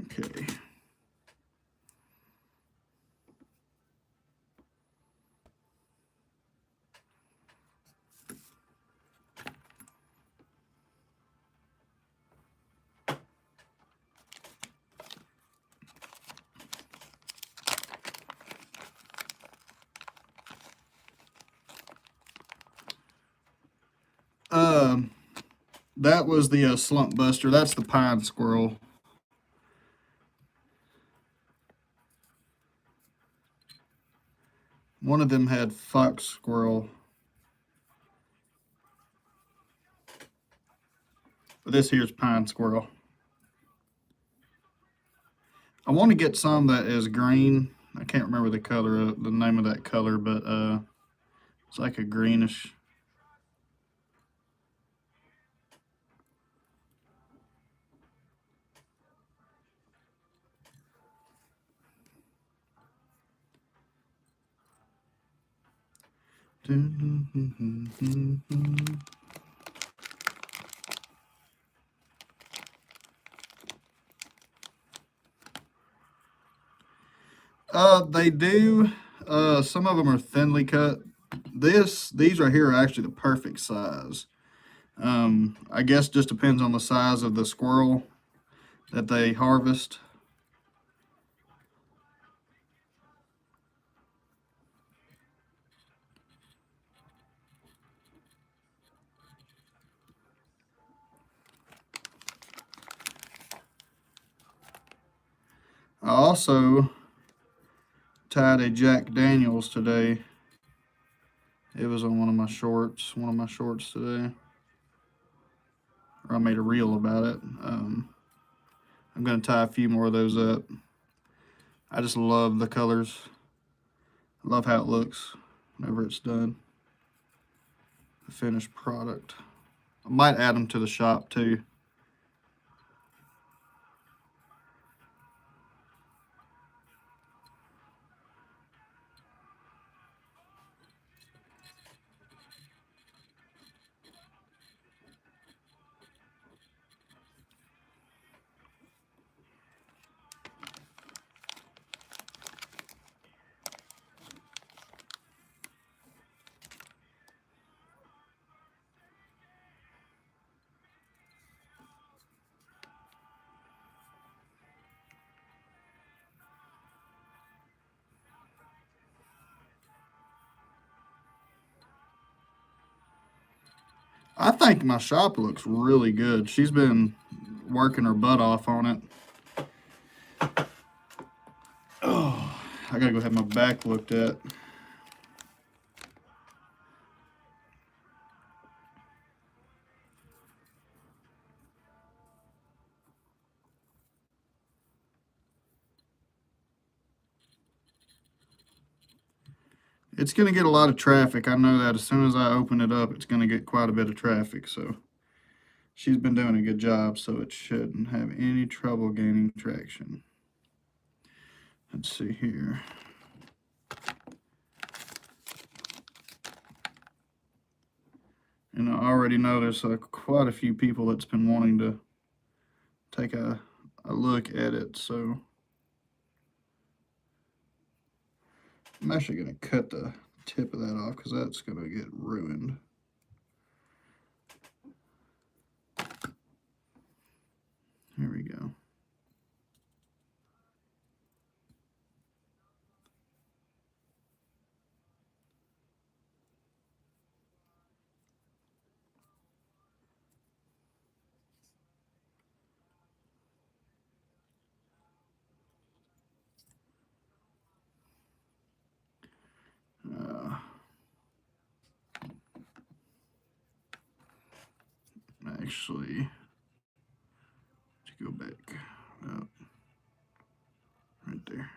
Okay. That was the slump buster. That's the Pine Squirrel. One of them had Fox Squirrel. But this here's Pine Squirrel. I want to get some that is green. I can't remember the color, the name of that color, but it's like a greenish. They do. Some of them are thinly cut. These right here are actually the perfect size. I guess just depends on the size of the squirrel that they harvest. I also tied a Jack Daniels today. It was on one of my shorts today. Or I made a reel about it. I'm going to tie a few more of those up. I just love the colors. I love how it looks whenever it's done. The finished product. I might add them to the shop too. I think my shop looks really good. She's been working her butt off on it. Oh, I gotta go have my back looked at. it's going to get a lot of traffic. I know that as soon as I open it up, it's going to get quite a bit of traffic. So she's been doing a good job, so it shouldn't have any trouble gaining traction. Let's see here. And I already know there's quite a few people that's been wanting to take a look at it, so I'm actually going to cut the tip of that off because that's going to get ruined. Here we go. Actually, to go back up right there.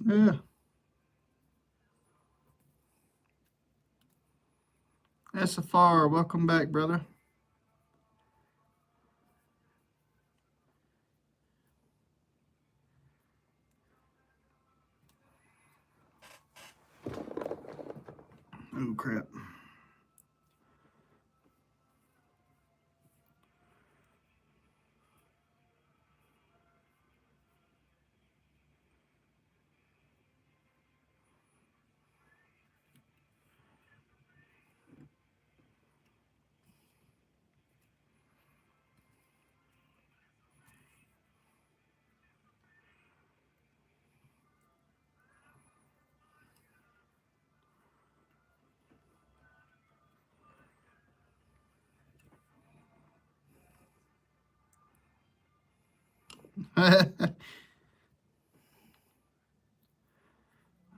Yeah. SFR, welcome back, brother. Oh, crap.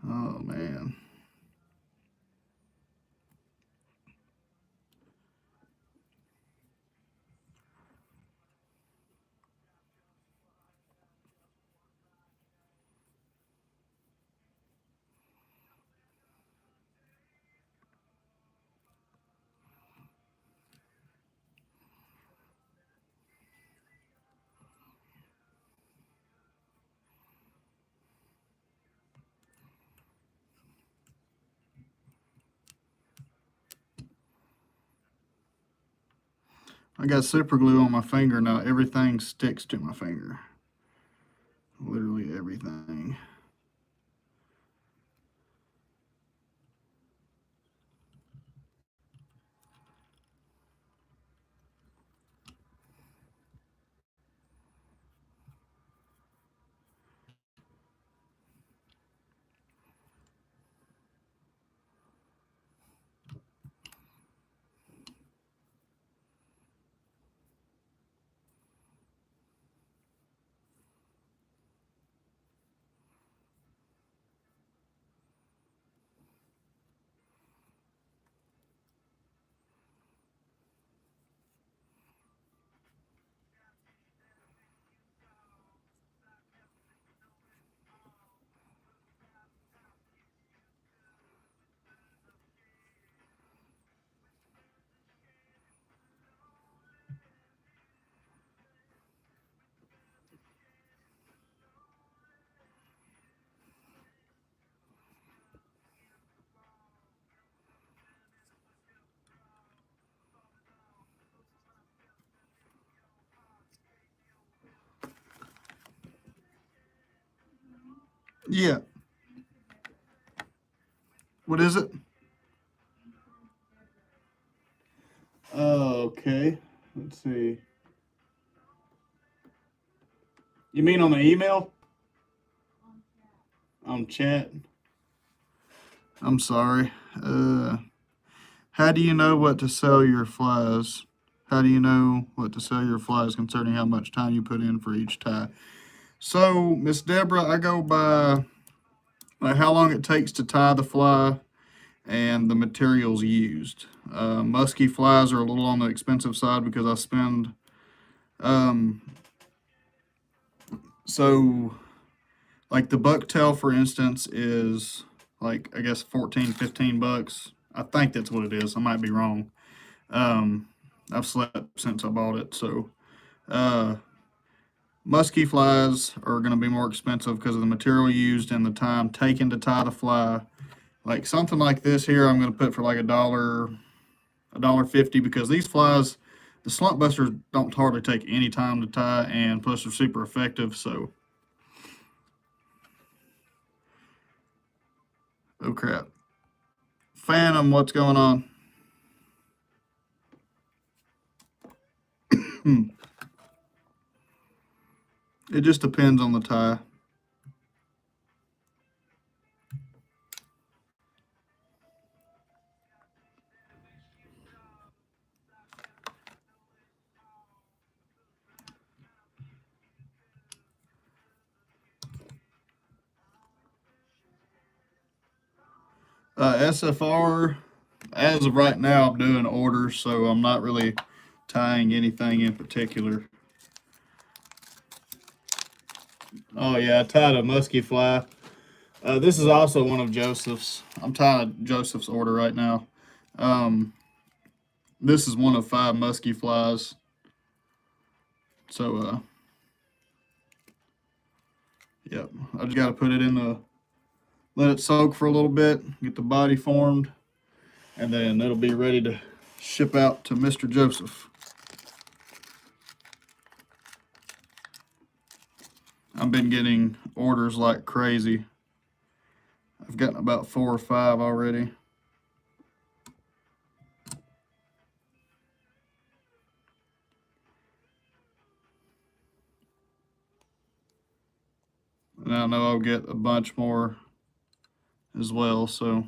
Oh, man. I got super glue on my finger now. Everything sticks to my finger. Literally everything. Yeah. What is it? Okay. Let's see. You mean on the email? On chat? I'm sorry. How do you know what to sell your flies? How do you know what to sell your flies concerning how much time you put in for each tie? So, Miss Deborah, I go by like how long it takes to tie the fly and the materials used. Musky flies are a little on the expensive side because I spend um, so like the bucktail, for instance, is like I guess 14, 15 bucks. I think that's what it is. I might be wrong. Um, I've slept since I bought it, so uh, musky flies are going to be more expensive because of the material used and the time taken to tie the fly. Like something like this here, I'm going to put for like $1.50 because these flies, the slump busters don't hardly take any time to tie, and plus they're super effective. So, oh crap, Phantom, what's going on? It just depends on the tie. SFR, as of right now, I'm doing orders, so I'm not really tying anything in particular. Oh yeah, I tied a musky fly. This is also one of Joseph's. I'm tying Joseph's order right now. Um, this is one of 5 musky flies. So, yep, I just got to put it in the, let it soak for a little bit, get the body formed, and then it'll be ready to ship out to Mr. Joseph. I've been getting orders like crazy. I've gotten about 4 or 5 already. And I know I'll get a bunch more as well, so.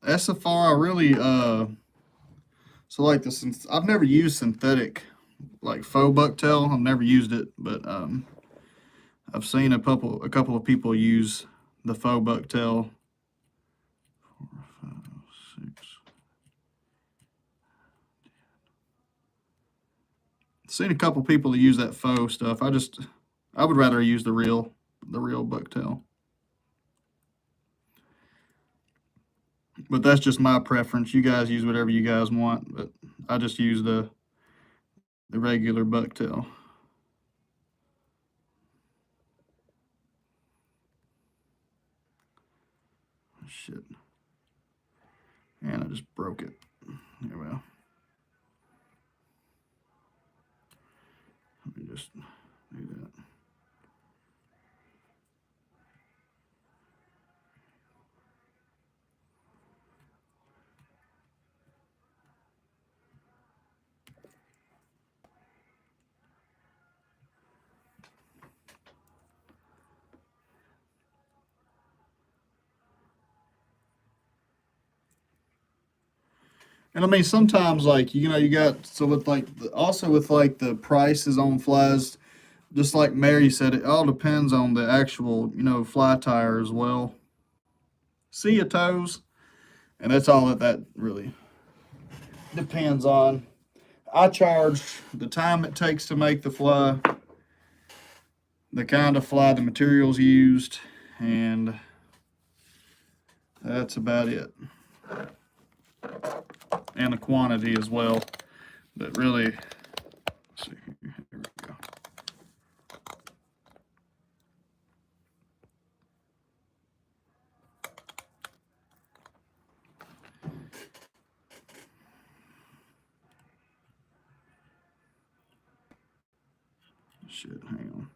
SFR, I really, so like this, I've never used synthetic, like faux bucktail. I've never used it, but I've seen a couple of people use the faux bucktail. 4, 5, 6. Seen a couple people that use that faux stuff. I would rather use the real bucktail. But that's just my preference. You guys use whatever you guys want, but I just use the regular bucktail. Shit. And I just broke it. There we go. Let me just do that. And I mean, sometimes like you got so with like also with like the prices on flies, just like Mary said, it all depends on the actual fly tire as well. See your toes, and that's all that really depends on. I charge the time it takes to make the fly, the kind of fly, the materials used, and that's about it. And the quantity as well. But really, let's see here. Here we go. shit. Hang on.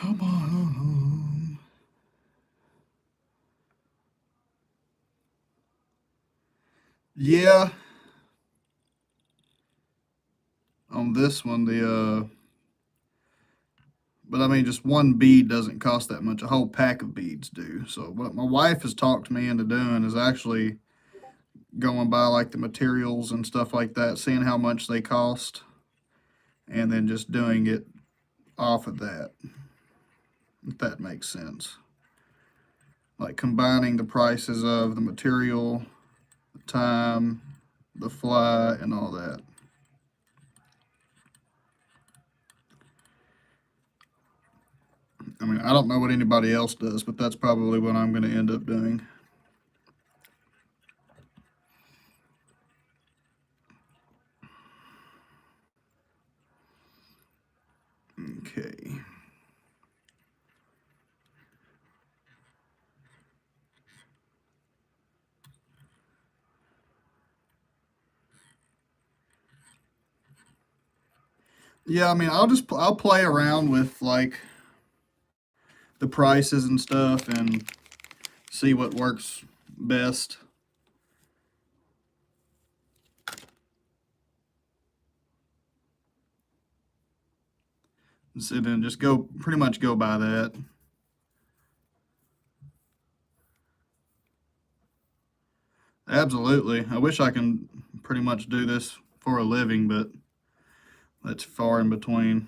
Come on. Yeah. On this one, but I mean, just one bead doesn't cost that much. A whole pack of beads do. So what my wife has talked me into doing is actually going by like the materials and stuff like that, seeing how much they cost, and then just doing it off of that, if that makes sense. Like combining the prices of the material, the time, the fly, and all that. I mean, I don't know what anybody else does, but that's probably what I'm going to end up doing. Okay. Yeah, I mean, I'll play around with like the prices and stuff and see what works best. And then just pretty much go by that. Absolutely. I wish I can pretty much do this for a living, but that's far in between.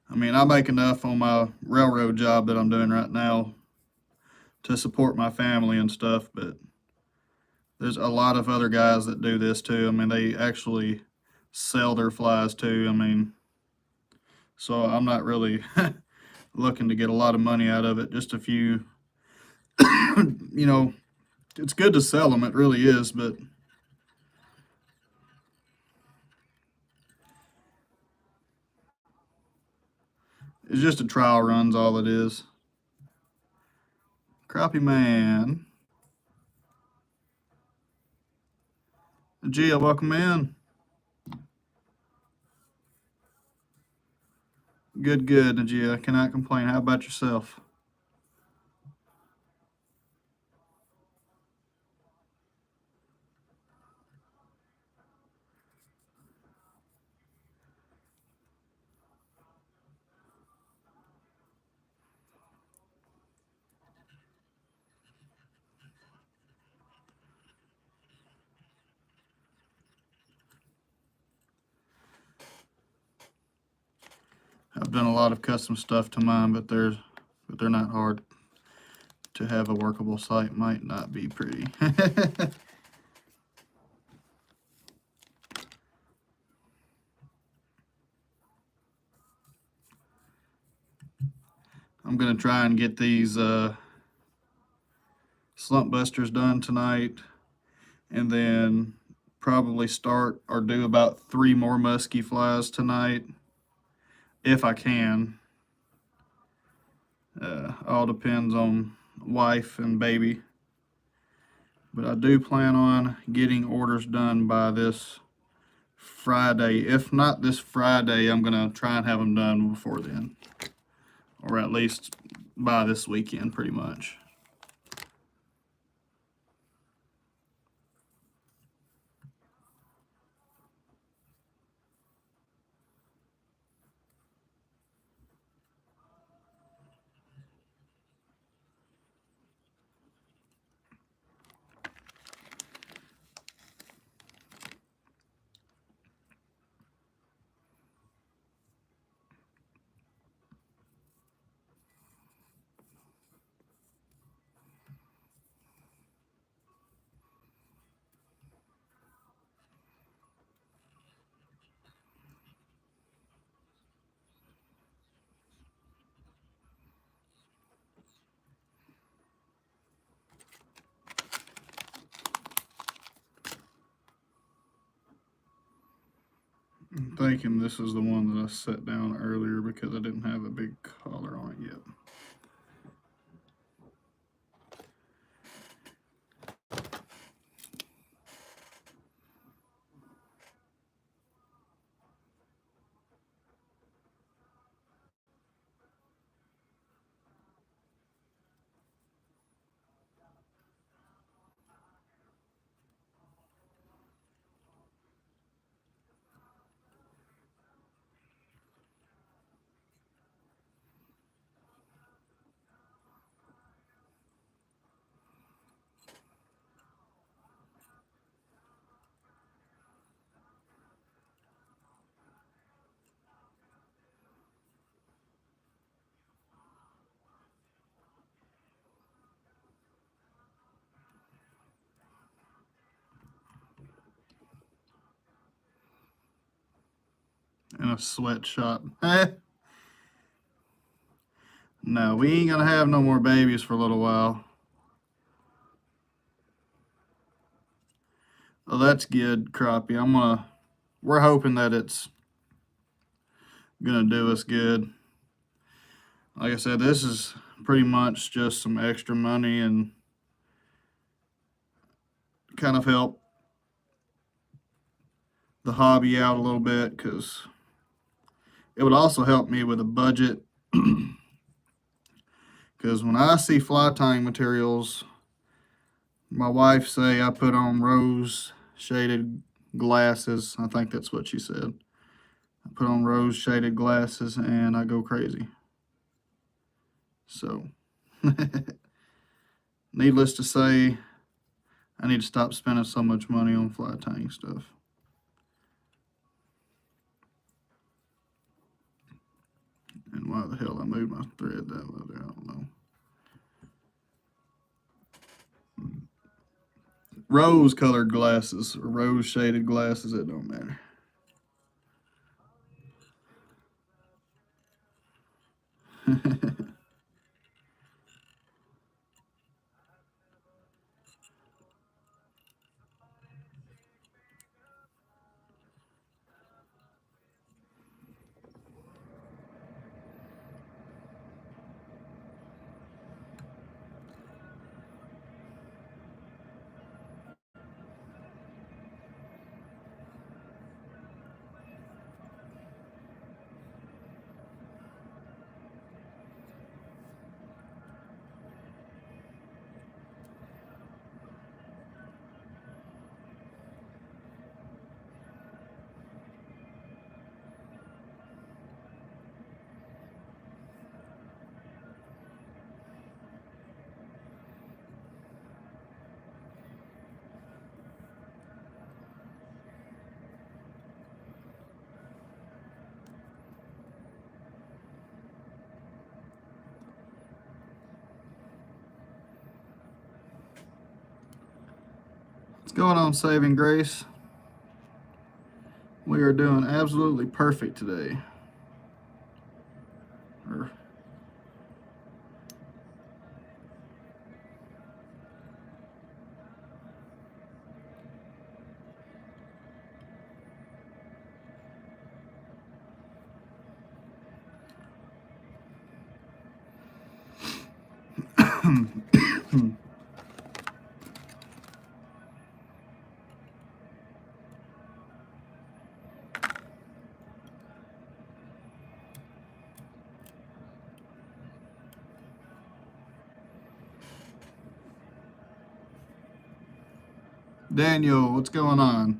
I mean, I make enough on my railroad job that I'm doing right now to support my family and stuff, but there's a lot of other guys that do this too. I mean, they actually sell their flies too. I mean, so I'm not really looking to get a lot of money out of it. Just a few, you know, it's good to sell them. It really is, but it's just a trial run's all it is. Crappie man. Gia, welcome in. Good, good, Gia. Cannot complain. How about yourself? I've done a lot of custom stuff to mine, but they're not hard. To have a workable site might not be pretty. I'm gonna try and get these slump busters done tonight, and then probably start or do about 3 more musky flies tonight, if I can. All depends on wife and baby. But I do plan on getting orders done by this Friday. If not this Friday, I'm gonna try and have them done before then, or at least by this weekend, pretty much. I'm thinking this is the one that I set down earlier because I didn't have a big collar on it yet. And a sweatshop. No, we ain't gonna have no more babies for a little while. Well, that's good, crappie. We're hoping that it's gonna do us good. Like I said, this is pretty much just some extra money and kind of help the hobby out a little bit, because it would also help me with a budget. Because when I see fly tying materials, my wife say I put on rose shaded glasses. I think that's what she said. I put on rose shaded glasses and I go crazy. So, needless to say, I need to stop spending so much money on fly tying stuff. And why the hell I moved my thread that way there, I don't know. Rose colored glasses or rose shaded glasses, it don't matter. What's going on, Saving Grace? We are doing absolutely perfect today. Daniel, what's going on?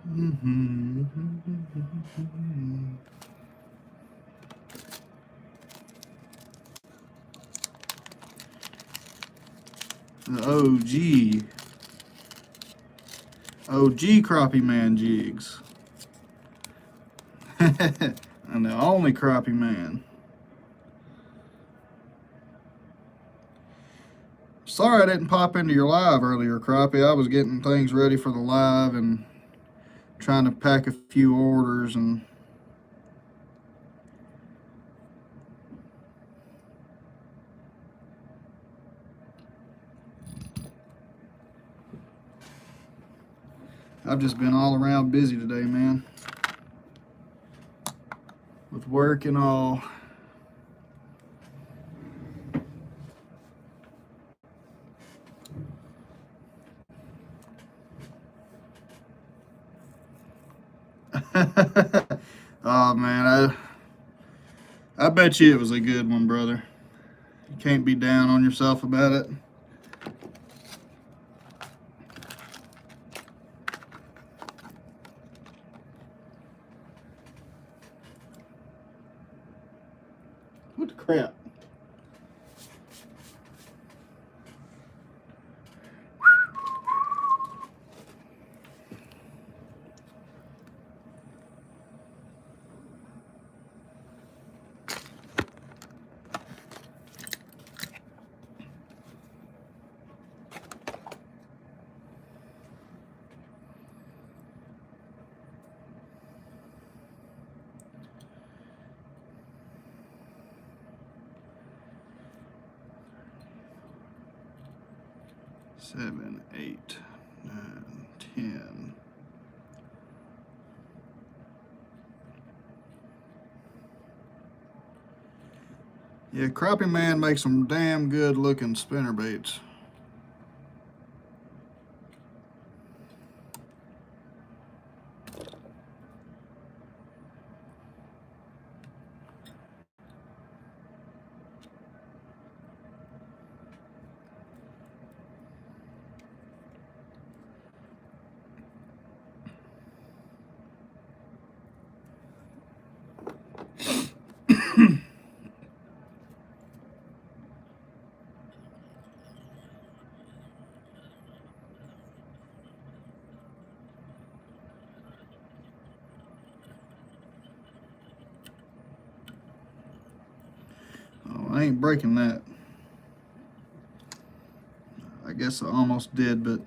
The OG crappie man jigs. And the only crappie man. Sorry I didn't pop into your live earlier, crappie. I was getting things ready for the live and trying to pack a few orders, and I've just been all around busy today, man. With work and all. Oh man, I bet you it was a good one, brother. You can't be down on yourself about it. What the crap? Seven, 8, 9, 10. Yeah, Crappie Man makes some damn good looking spinner baits. Oh, I ain't breaking that. I guess I almost did, but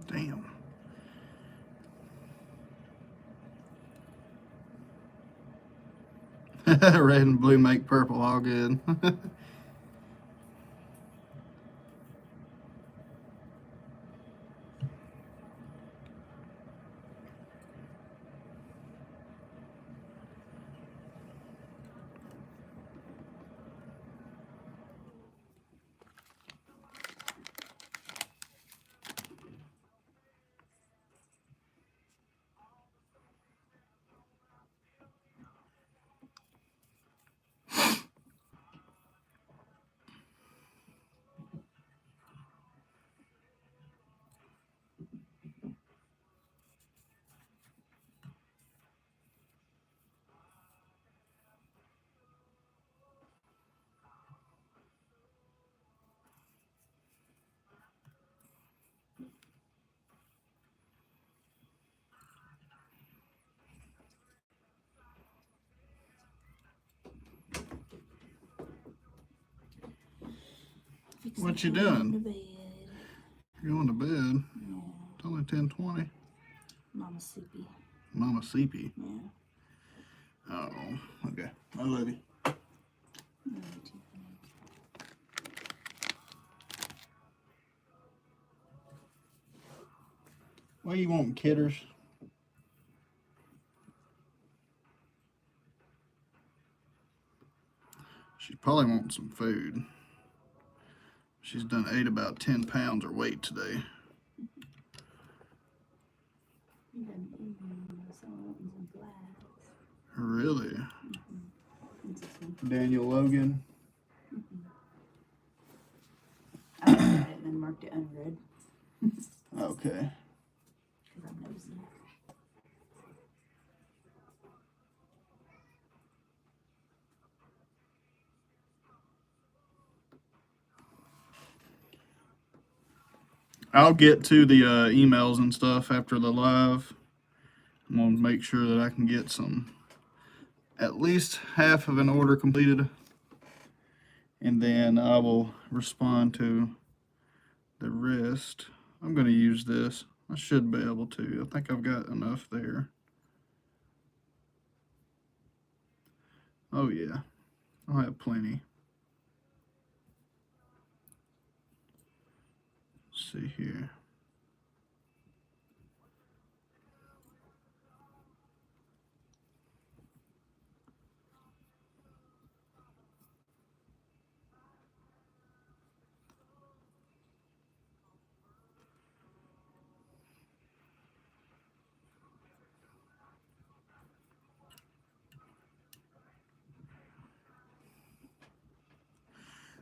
Damn. Red and blue make purple, all good. What you doing? You're going to bed? Yeah. It's only 10:20. Mama sleepy. Mama sleepy. Yeah. Oh, okay. I love you. What you want, kidders? She probably wants some food. She's ate about 10 pounds her weight today. Really? Daniel Logan. I read it and then marked it unread. Okay. Because I'm nosy. I'll get to the emails and stuff after the live. I'm going to make sure that I can get at least half of an order completed. And then I will respond to the rest. I'm going to use this. I should be able to. I think I've got enough there. Oh yeah, I'll have plenty. Let's see here.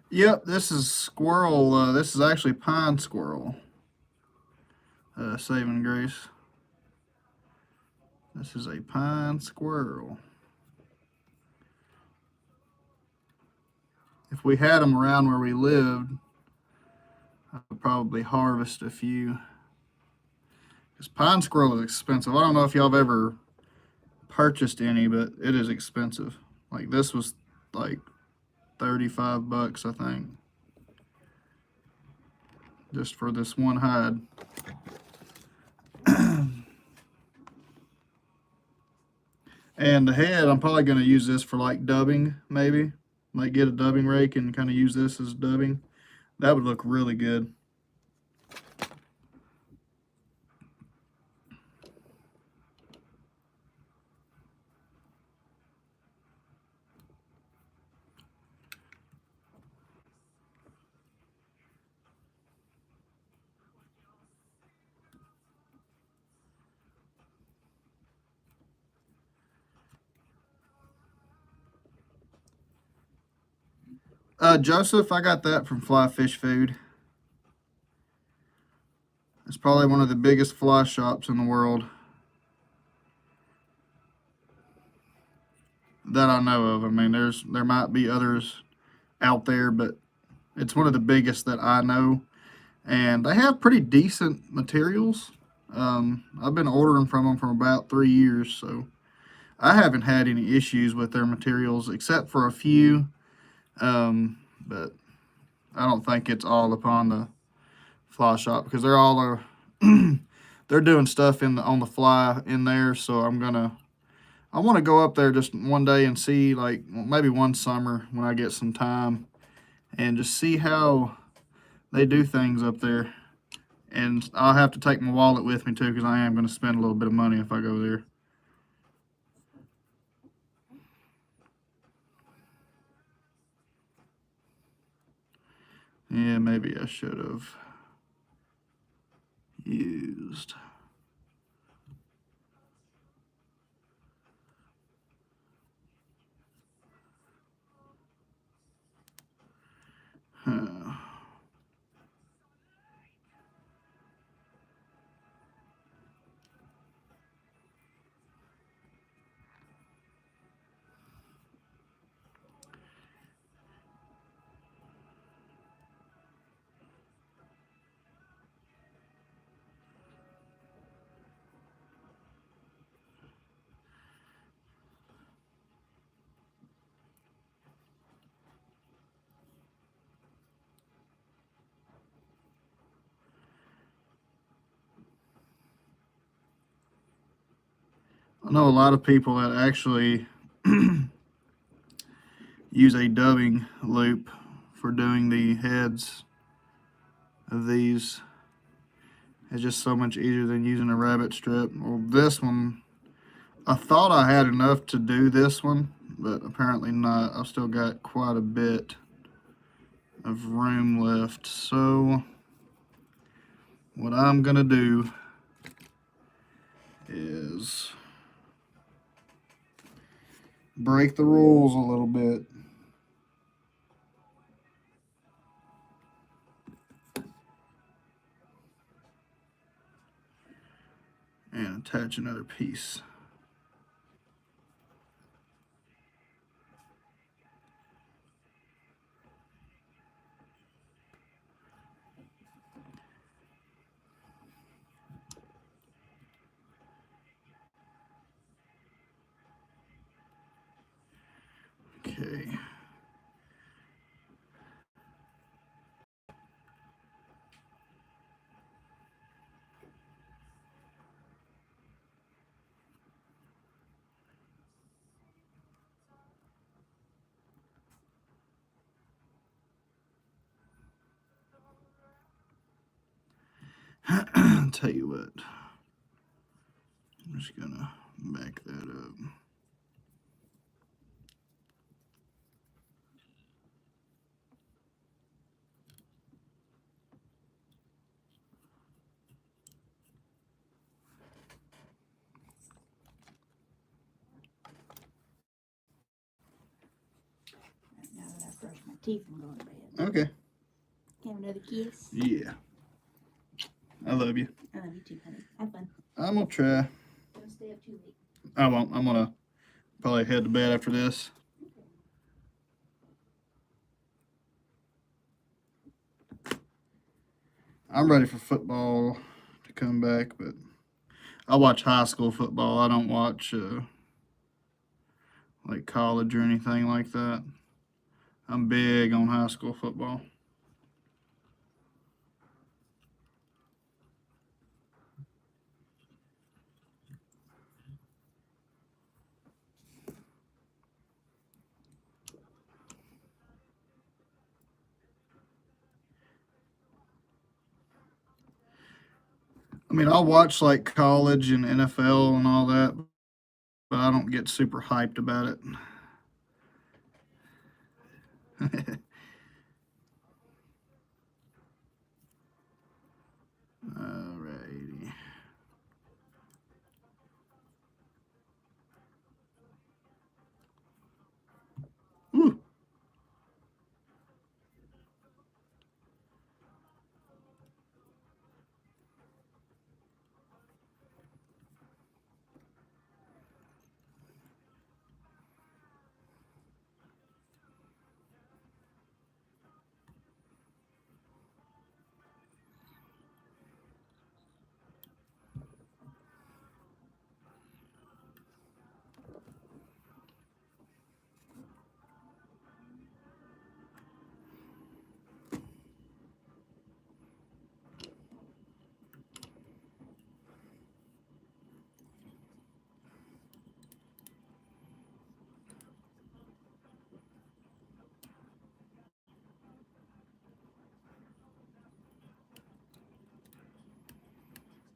Yep, this is squirrel. This is actually pine squirrel. Saving grace. This is a pine squirrel. If we had them around where we lived, I would probably harvest a few. Because pine squirrel is expensive. I don't know if y'all have ever purchased any, but it is expensive. Like this was like 35 bucks, I think. Just for this one hide. And the head, I'm probably going to use this for like dubbing, maybe. Like get a dubbing rake and kind of use this as dubbing. That would look really good. Joseph, I got that from Fly Fish Food. It's probably one of the biggest fly shops in the world that I know of. I mean, there might be others out there, but it's one of the biggest that I know. And they have pretty decent materials. I've been ordering from them for about 3 years, so I haven't had any issues with their materials except for a few. But I don't think it's all upon the fly shop because they're all they're doing stuff on the fly in there, so I want to go up there just one day and see, like, maybe one summer when I get some time, and just see how they do things up there. And I'll have to take my wallet with me too, because I am going to spend a little bit of money if I go there. Yeah, maybe I should have used. Huh. I know a lot of people that actually use a dubbing loop for doing the heads of these. It's just so much easier than using a rabbit strip. Well, this one, I thought I had enough to do this one, but apparently not. I've still got quite a bit of room left. So what I'm gonna do is break the rules a little bit. And attach another piece. Okay. Tell you what, I'm just gonna back that up. Now that I've brushed my teeth, I'm going to bed. Okay. Have another kiss. Yeah. I love you. I love you too, honey. Have fun. I'm gonna try. Don't stay up too late. I won't. I'm gonna probably head to bed after this. I'm ready for football to come back, but I watch high school football. I don't watch like college or anything like that. I'm big on high school football. I mean, I'll watch like college and NFL and all that, but I don't get super hyped about it. Alrighty. Ooh.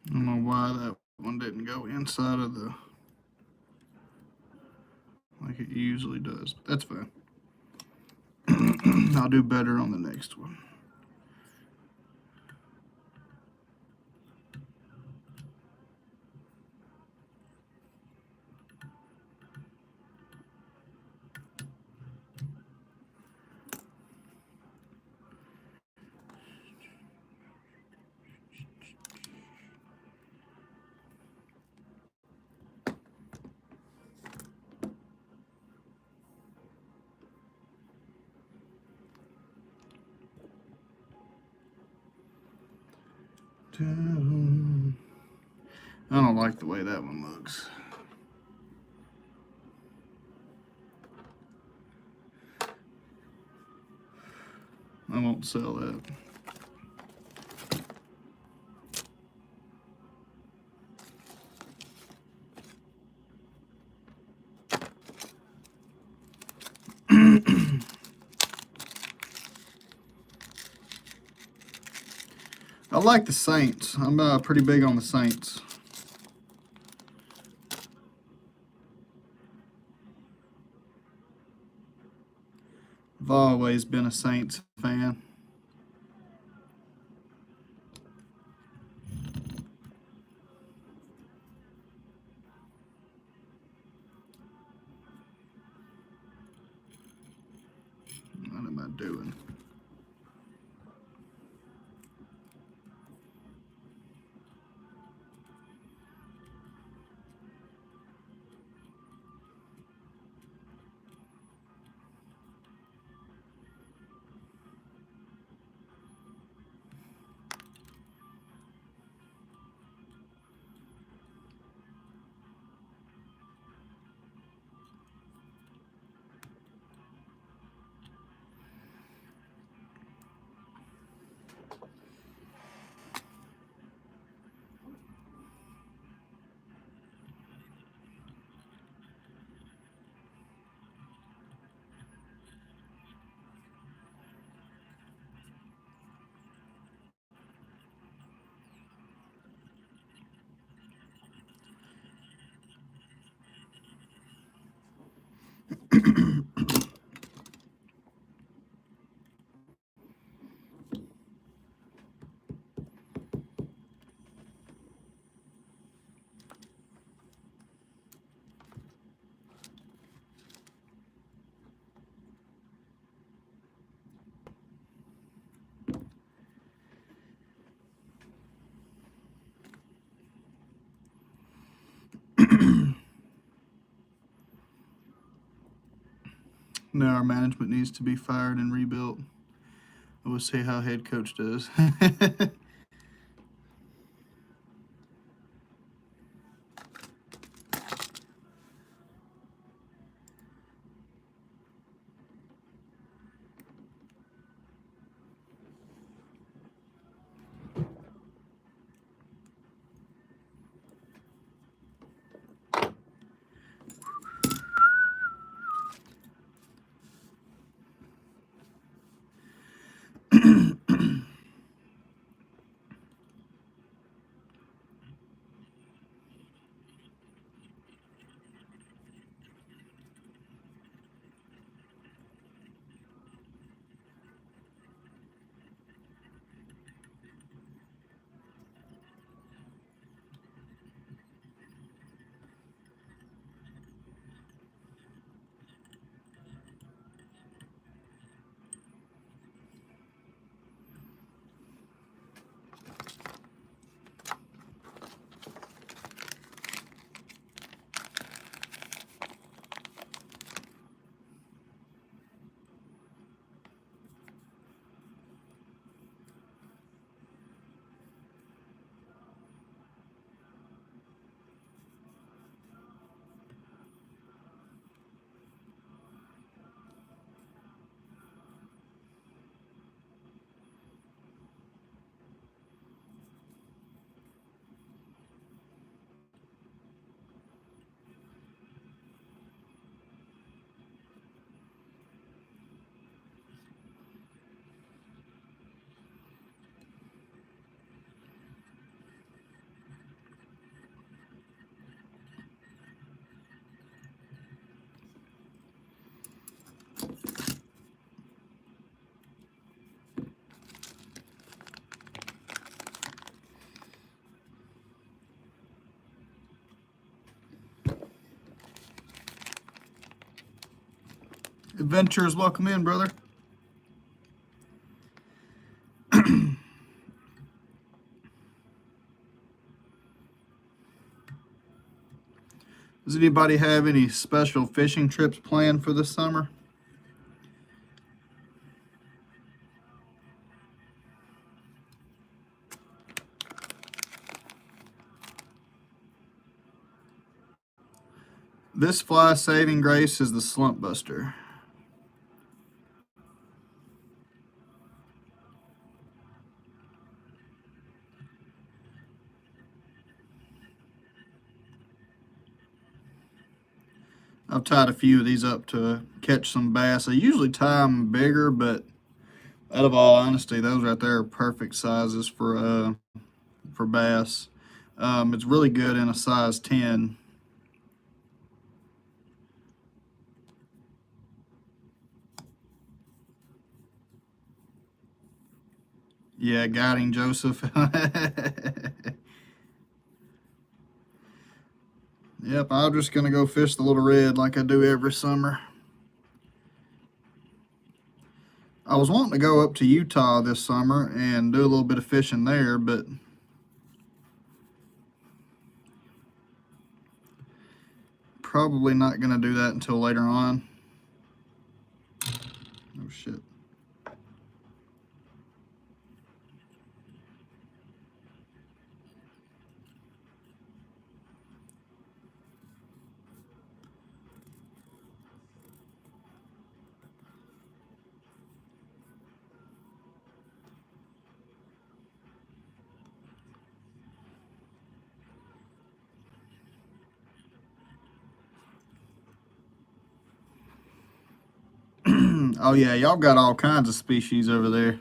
I don't know why that one didn't go inside of the, like it usually does, but that's fine. I'll do better on the next one. I don't like the way that one looks. I won't sell that. I like the Saints. I'm pretty big on the Saints. I've always been a Saints fan. What am I doing? Now our management needs to be fired and rebuilt. We'll see how head coach does. Adventures, welcome in, brother. Does anybody have any special fishing trips planned for this summer? This fly's saving grace is the slump buster. I've tied a few of these up to catch some bass. I usually tie them bigger, but out of all honesty, those right there are perfect sizes for bass. It's really good in a size 10. Yeah, guiding Joseph. Yep, I'm just gonna go fish the Little Red like I do every summer. I was wanting to go up to Utah this summer and do a little bit of fishing there, but probably not gonna do that until later on. Oh shit. Oh yeah, y'all got all kinds of species over there.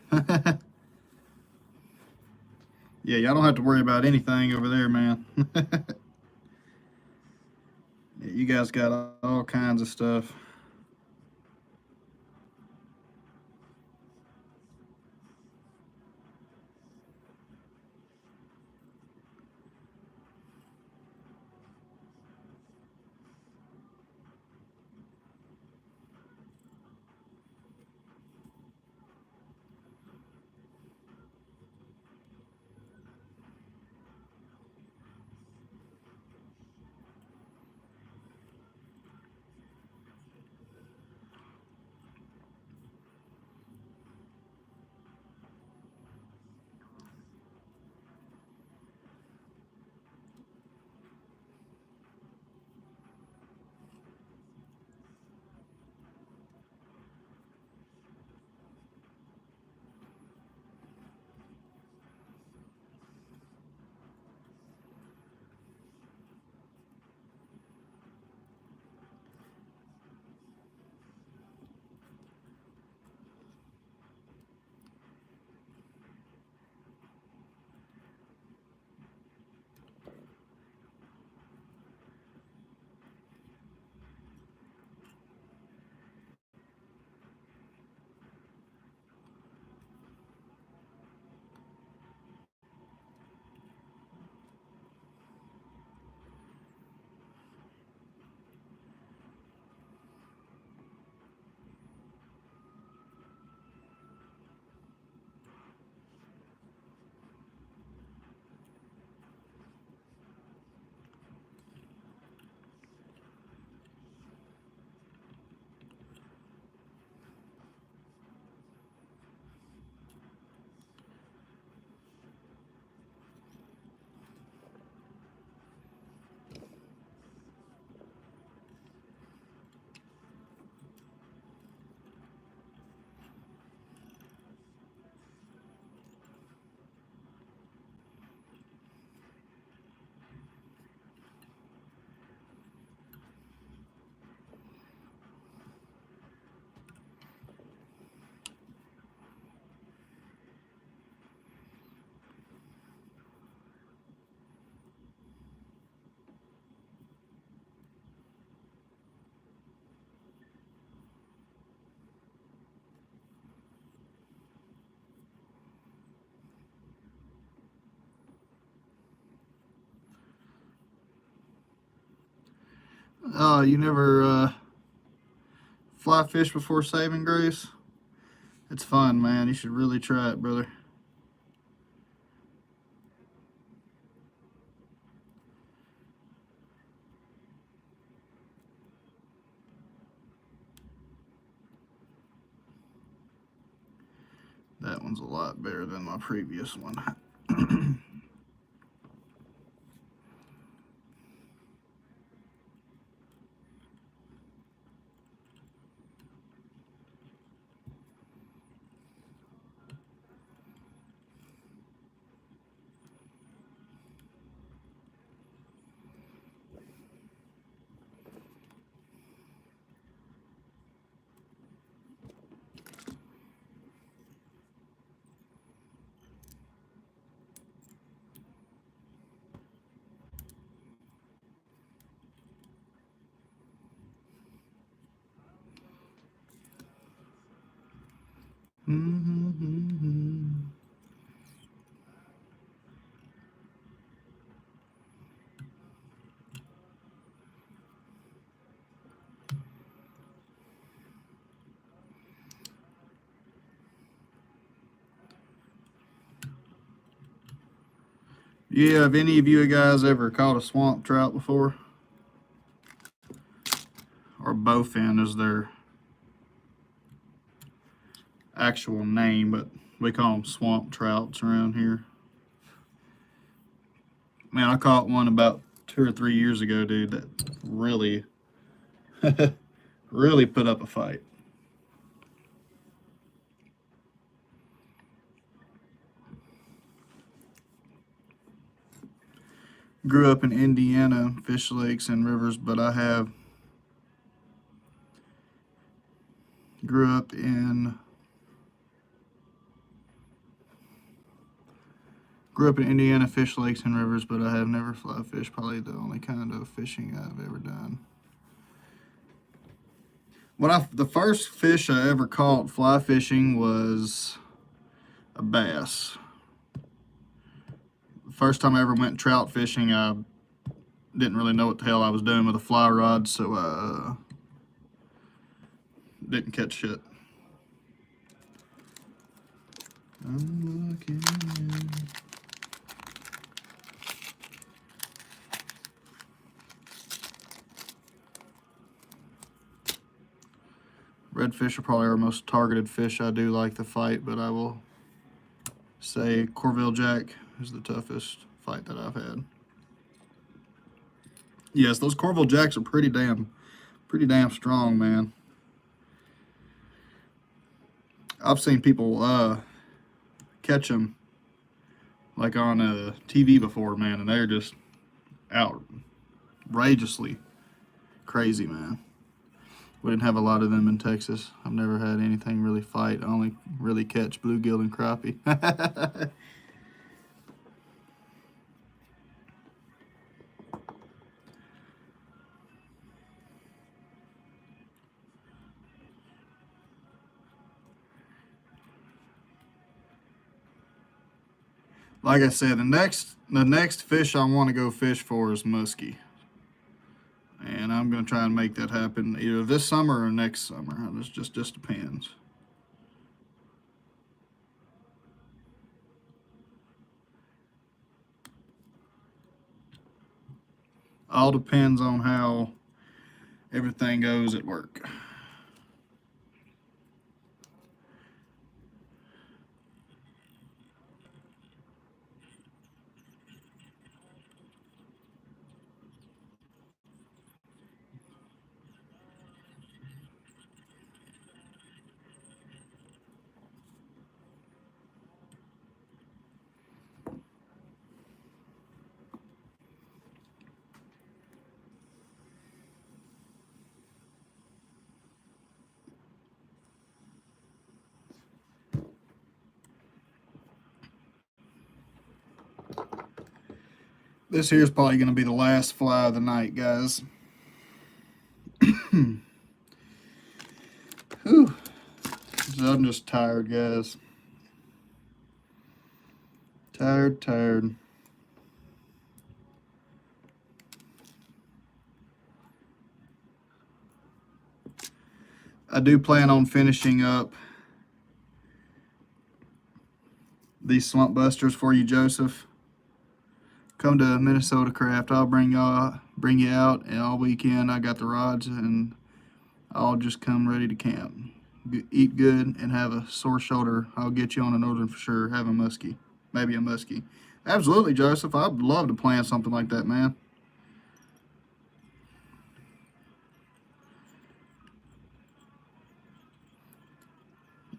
Yeah, y'all don't have to worry about anything over there, man. Yeah, you guys got all kinds of stuff. Oh, you never fly fish before saving grace? It's fun, man. You should really try it, brother. That one's a lot better than my previous one. Yeah, have any of you guys ever caught a swamp trout before? Or bowfin is their actual name, but we call them swamp trouts around here. Man, I caught one about 2 or 3 years ago, dude, that really, really put up a fight. Grew up in Indiana, fish lakes and rivers, but I have grew up in Indiana, fish lakes and rivers, but I have never fly fished. Probably the only kind of fishing I've ever done. The first fish I ever caught fly fishing was a bass. The first time I ever went trout fishing, I didn't really know what the hell I was doing with a fly rod, so I didn't catch shit. I'm looking. Redfish are probably our most targeted fish. I do like the fight, but I will say Corville Jack is the toughest fight that I've had. Yes, those Corville Jacks are pretty damn strong, man. I've seen people catch them like on TV before, man, and they're just outrageously crazy, man. We didn't have a lot of them in Texas. I've never had anything really fight. I only really catch bluegill and crappie. Like I said, the next fish I want to go fish for is musky. And I'm going to try and make that happen either this summer or next summer. It just depends. All depends on how everything goes at work. This here is probably going to be the last fly of the night, guys. Whew. I'm just tired, guys. Tired. I do plan on finishing up these slump busters for you, Joseph. Come to Minnesota Craft. I'll bring you out, and all weekend I got the rods, and I'll just come ready to camp. Eat good and have a sore shoulder. I'll get you on a northern for sure. Have a muskie, maybe a muskie. Absolutely, Joseph. I'd love to plan something like that, man.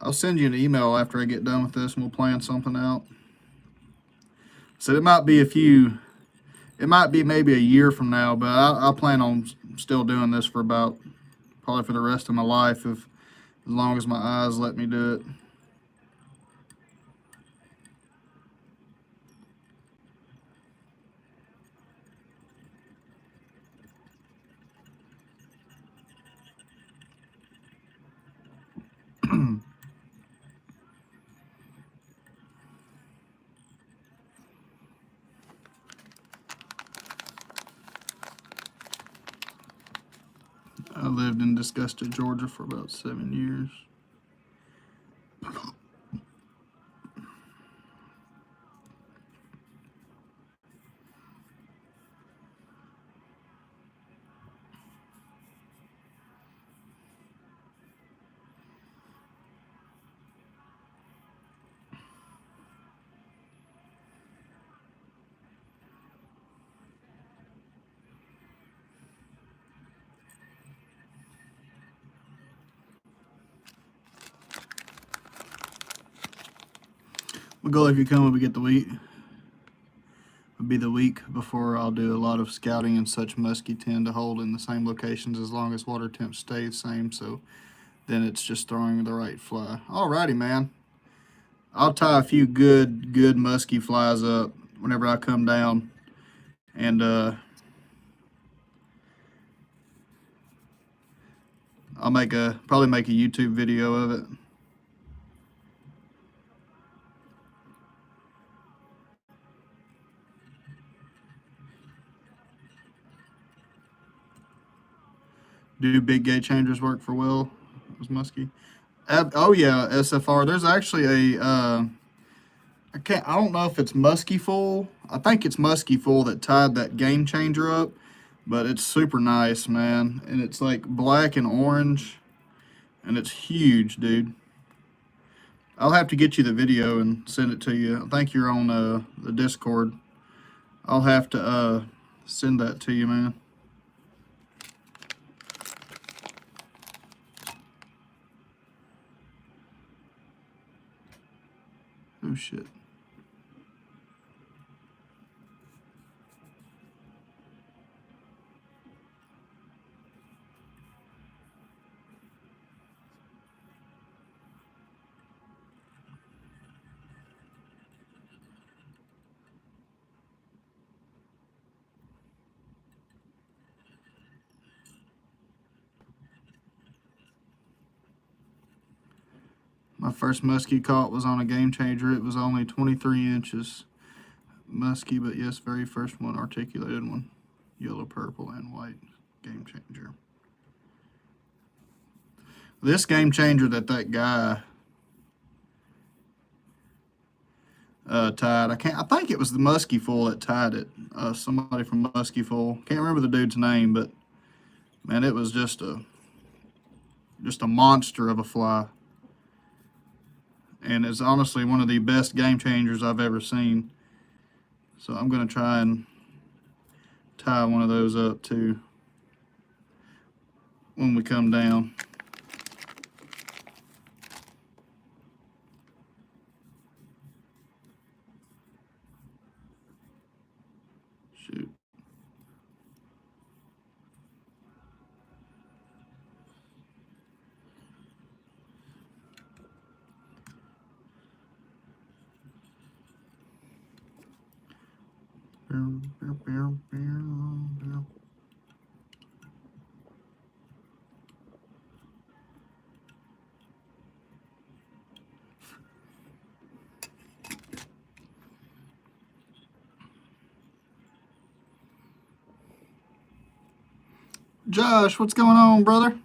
I'll send you an email after I get done with this, and we'll plan something out. So it might be maybe a year from now, but I plan on still doing this for probably for the rest of my life, as long as my eyes let me do it. I lived in disgusted Georgia for about 7 years. My goal, if you come, we get the week. Would be the week before I'll do a lot of scouting and such. Muskie tend to hold in the same locations as long as water temps stay the same, so then it's just throwing the right fly. Alrighty, man. I'll tie a few good musky flies up whenever I come down, and I'll probably make a YouTube video of it. Do big gate changers work for Will? Was musky? Oh yeah, SFR. There's actually a I don't know if it's Musky Fool. I think it's Musky Fool that tied that game changer up, but it's super nice, man. And it's like black and orange, and it's huge, dude. I'll have to get you the video and send it to you. I think you're on the Discord. I'll have to send that to you, man. Oh shit. My first muskie caught was on a game changer. It was only 23 inches. Musky, but yes, very first one, articulated one. Yellow, purple, and white game changer. This game changer that guy tied, I think it was the Musky Fool that tied it. Somebody from Musky Fool. Can't remember the dude's name, but man, it was just a monster of a fly. And it's honestly one of the best game changers I've ever seen. So I'm going to try and tie one of those up too when we come down. Shoot. Josh, what's going on, brother?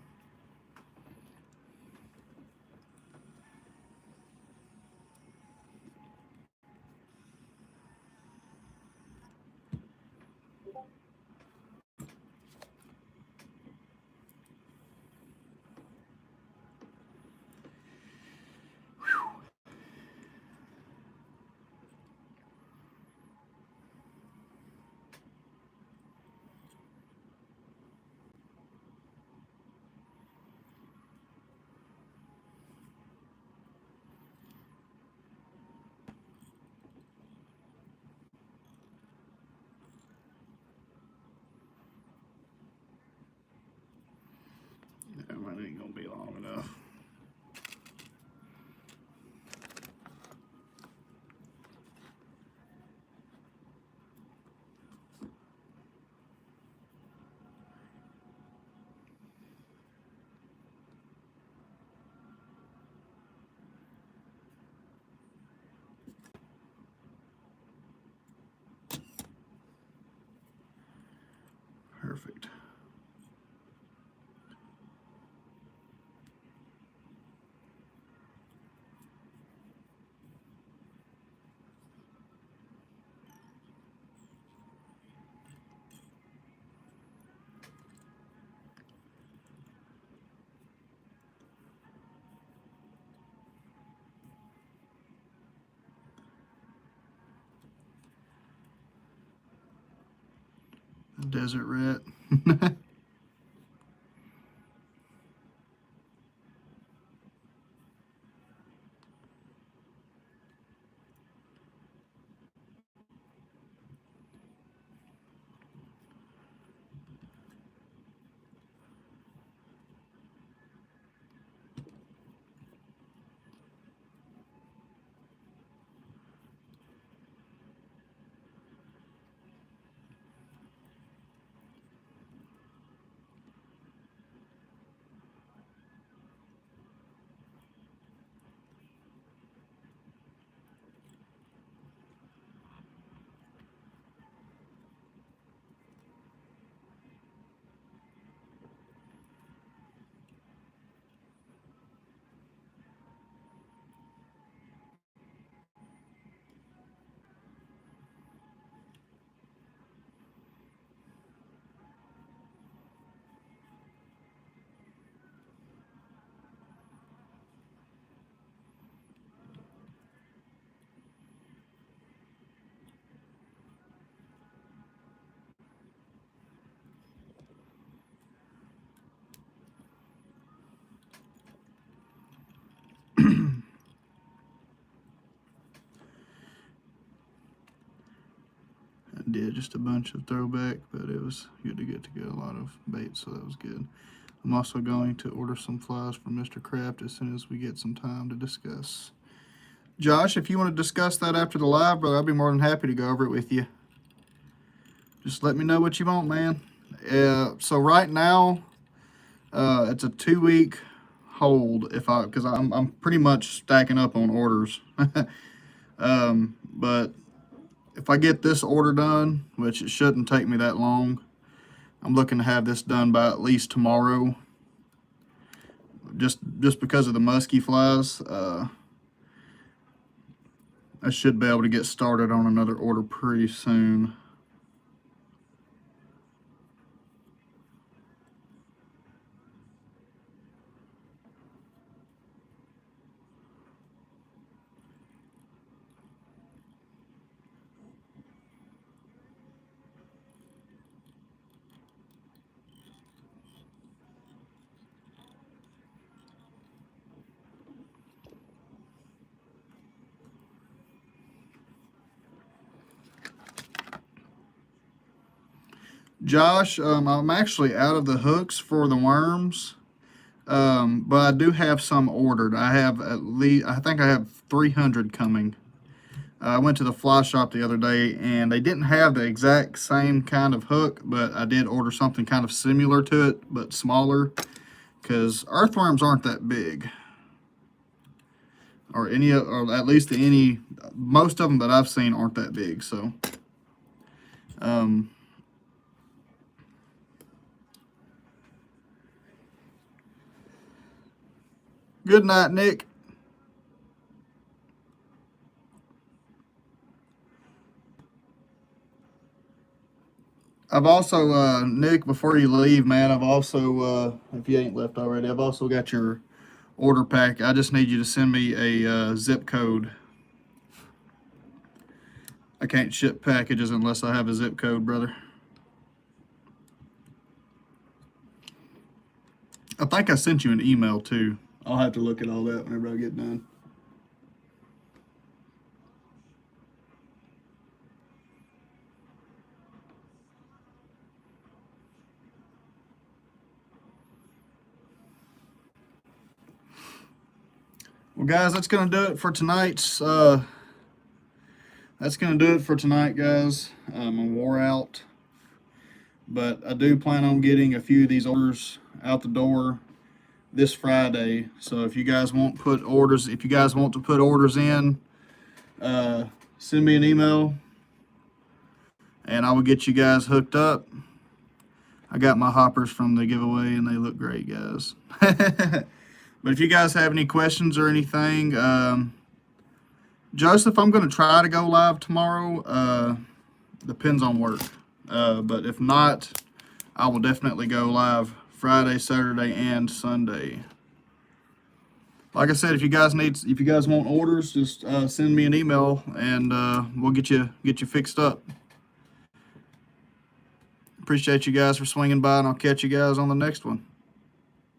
Perfect. Desert rat. Did just a bunch of throwback, but it was good to get a lot of bait, so that was good. I'm also going to order some flies from Mr. Kraft as soon as we get some time to discuss. Josh, if you want to discuss that after the live, brother, I'll be more than happy to go over it with you. Just let me know what you want, man. So right now, it's a 2-week hold because I'm pretty much stacking up on orders. But if I get this order done, which it shouldn't take me that long, I'm looking to have this done by at least tomorrow. Just because of the musky flies, I should be able to get started on another order pretty soon. Josh, I'm actually out of the hooks for the worms, but I do have some ordered. I think I have 300 coming. I went to the fly shop the other day, and they didn't have the exact same kind of hook, but I did order something kind of similar to it, but smaller, because earthworms aren't that big. Or at least most of them that I've seen aren't that big, so. Good night, Nick. I've also, Nick, before you leave, man, I've also, if you ain't left already, I've also got your order pack. I just need you to send me a zip code. I can't ship packages unless I have a zip code, brother. I think I sent you an email, too. I'll have to look at all that whenever I get done. Well, guys, that's going to do it for tonight's. That's going to do it for tonight, guys. I'm wore out. But I do plan on getting a few of these orders out the door this Friday. So if you guys want to put orders in, send me an email and I will get you guys hooked up. I got my hoppers from the giveaway and they look great, guys. But if you guys have any questions or anything, Joseph, I'm going to try to go live tomorrow. Depends on work. But if not, I will definitely go live Friday, Saturday, and Sunday. Like I said, if you guys want orders, just send me an email and we'll get you fixed up. Appreciate you guys for swinging by, and I'll catch you guys on the next one.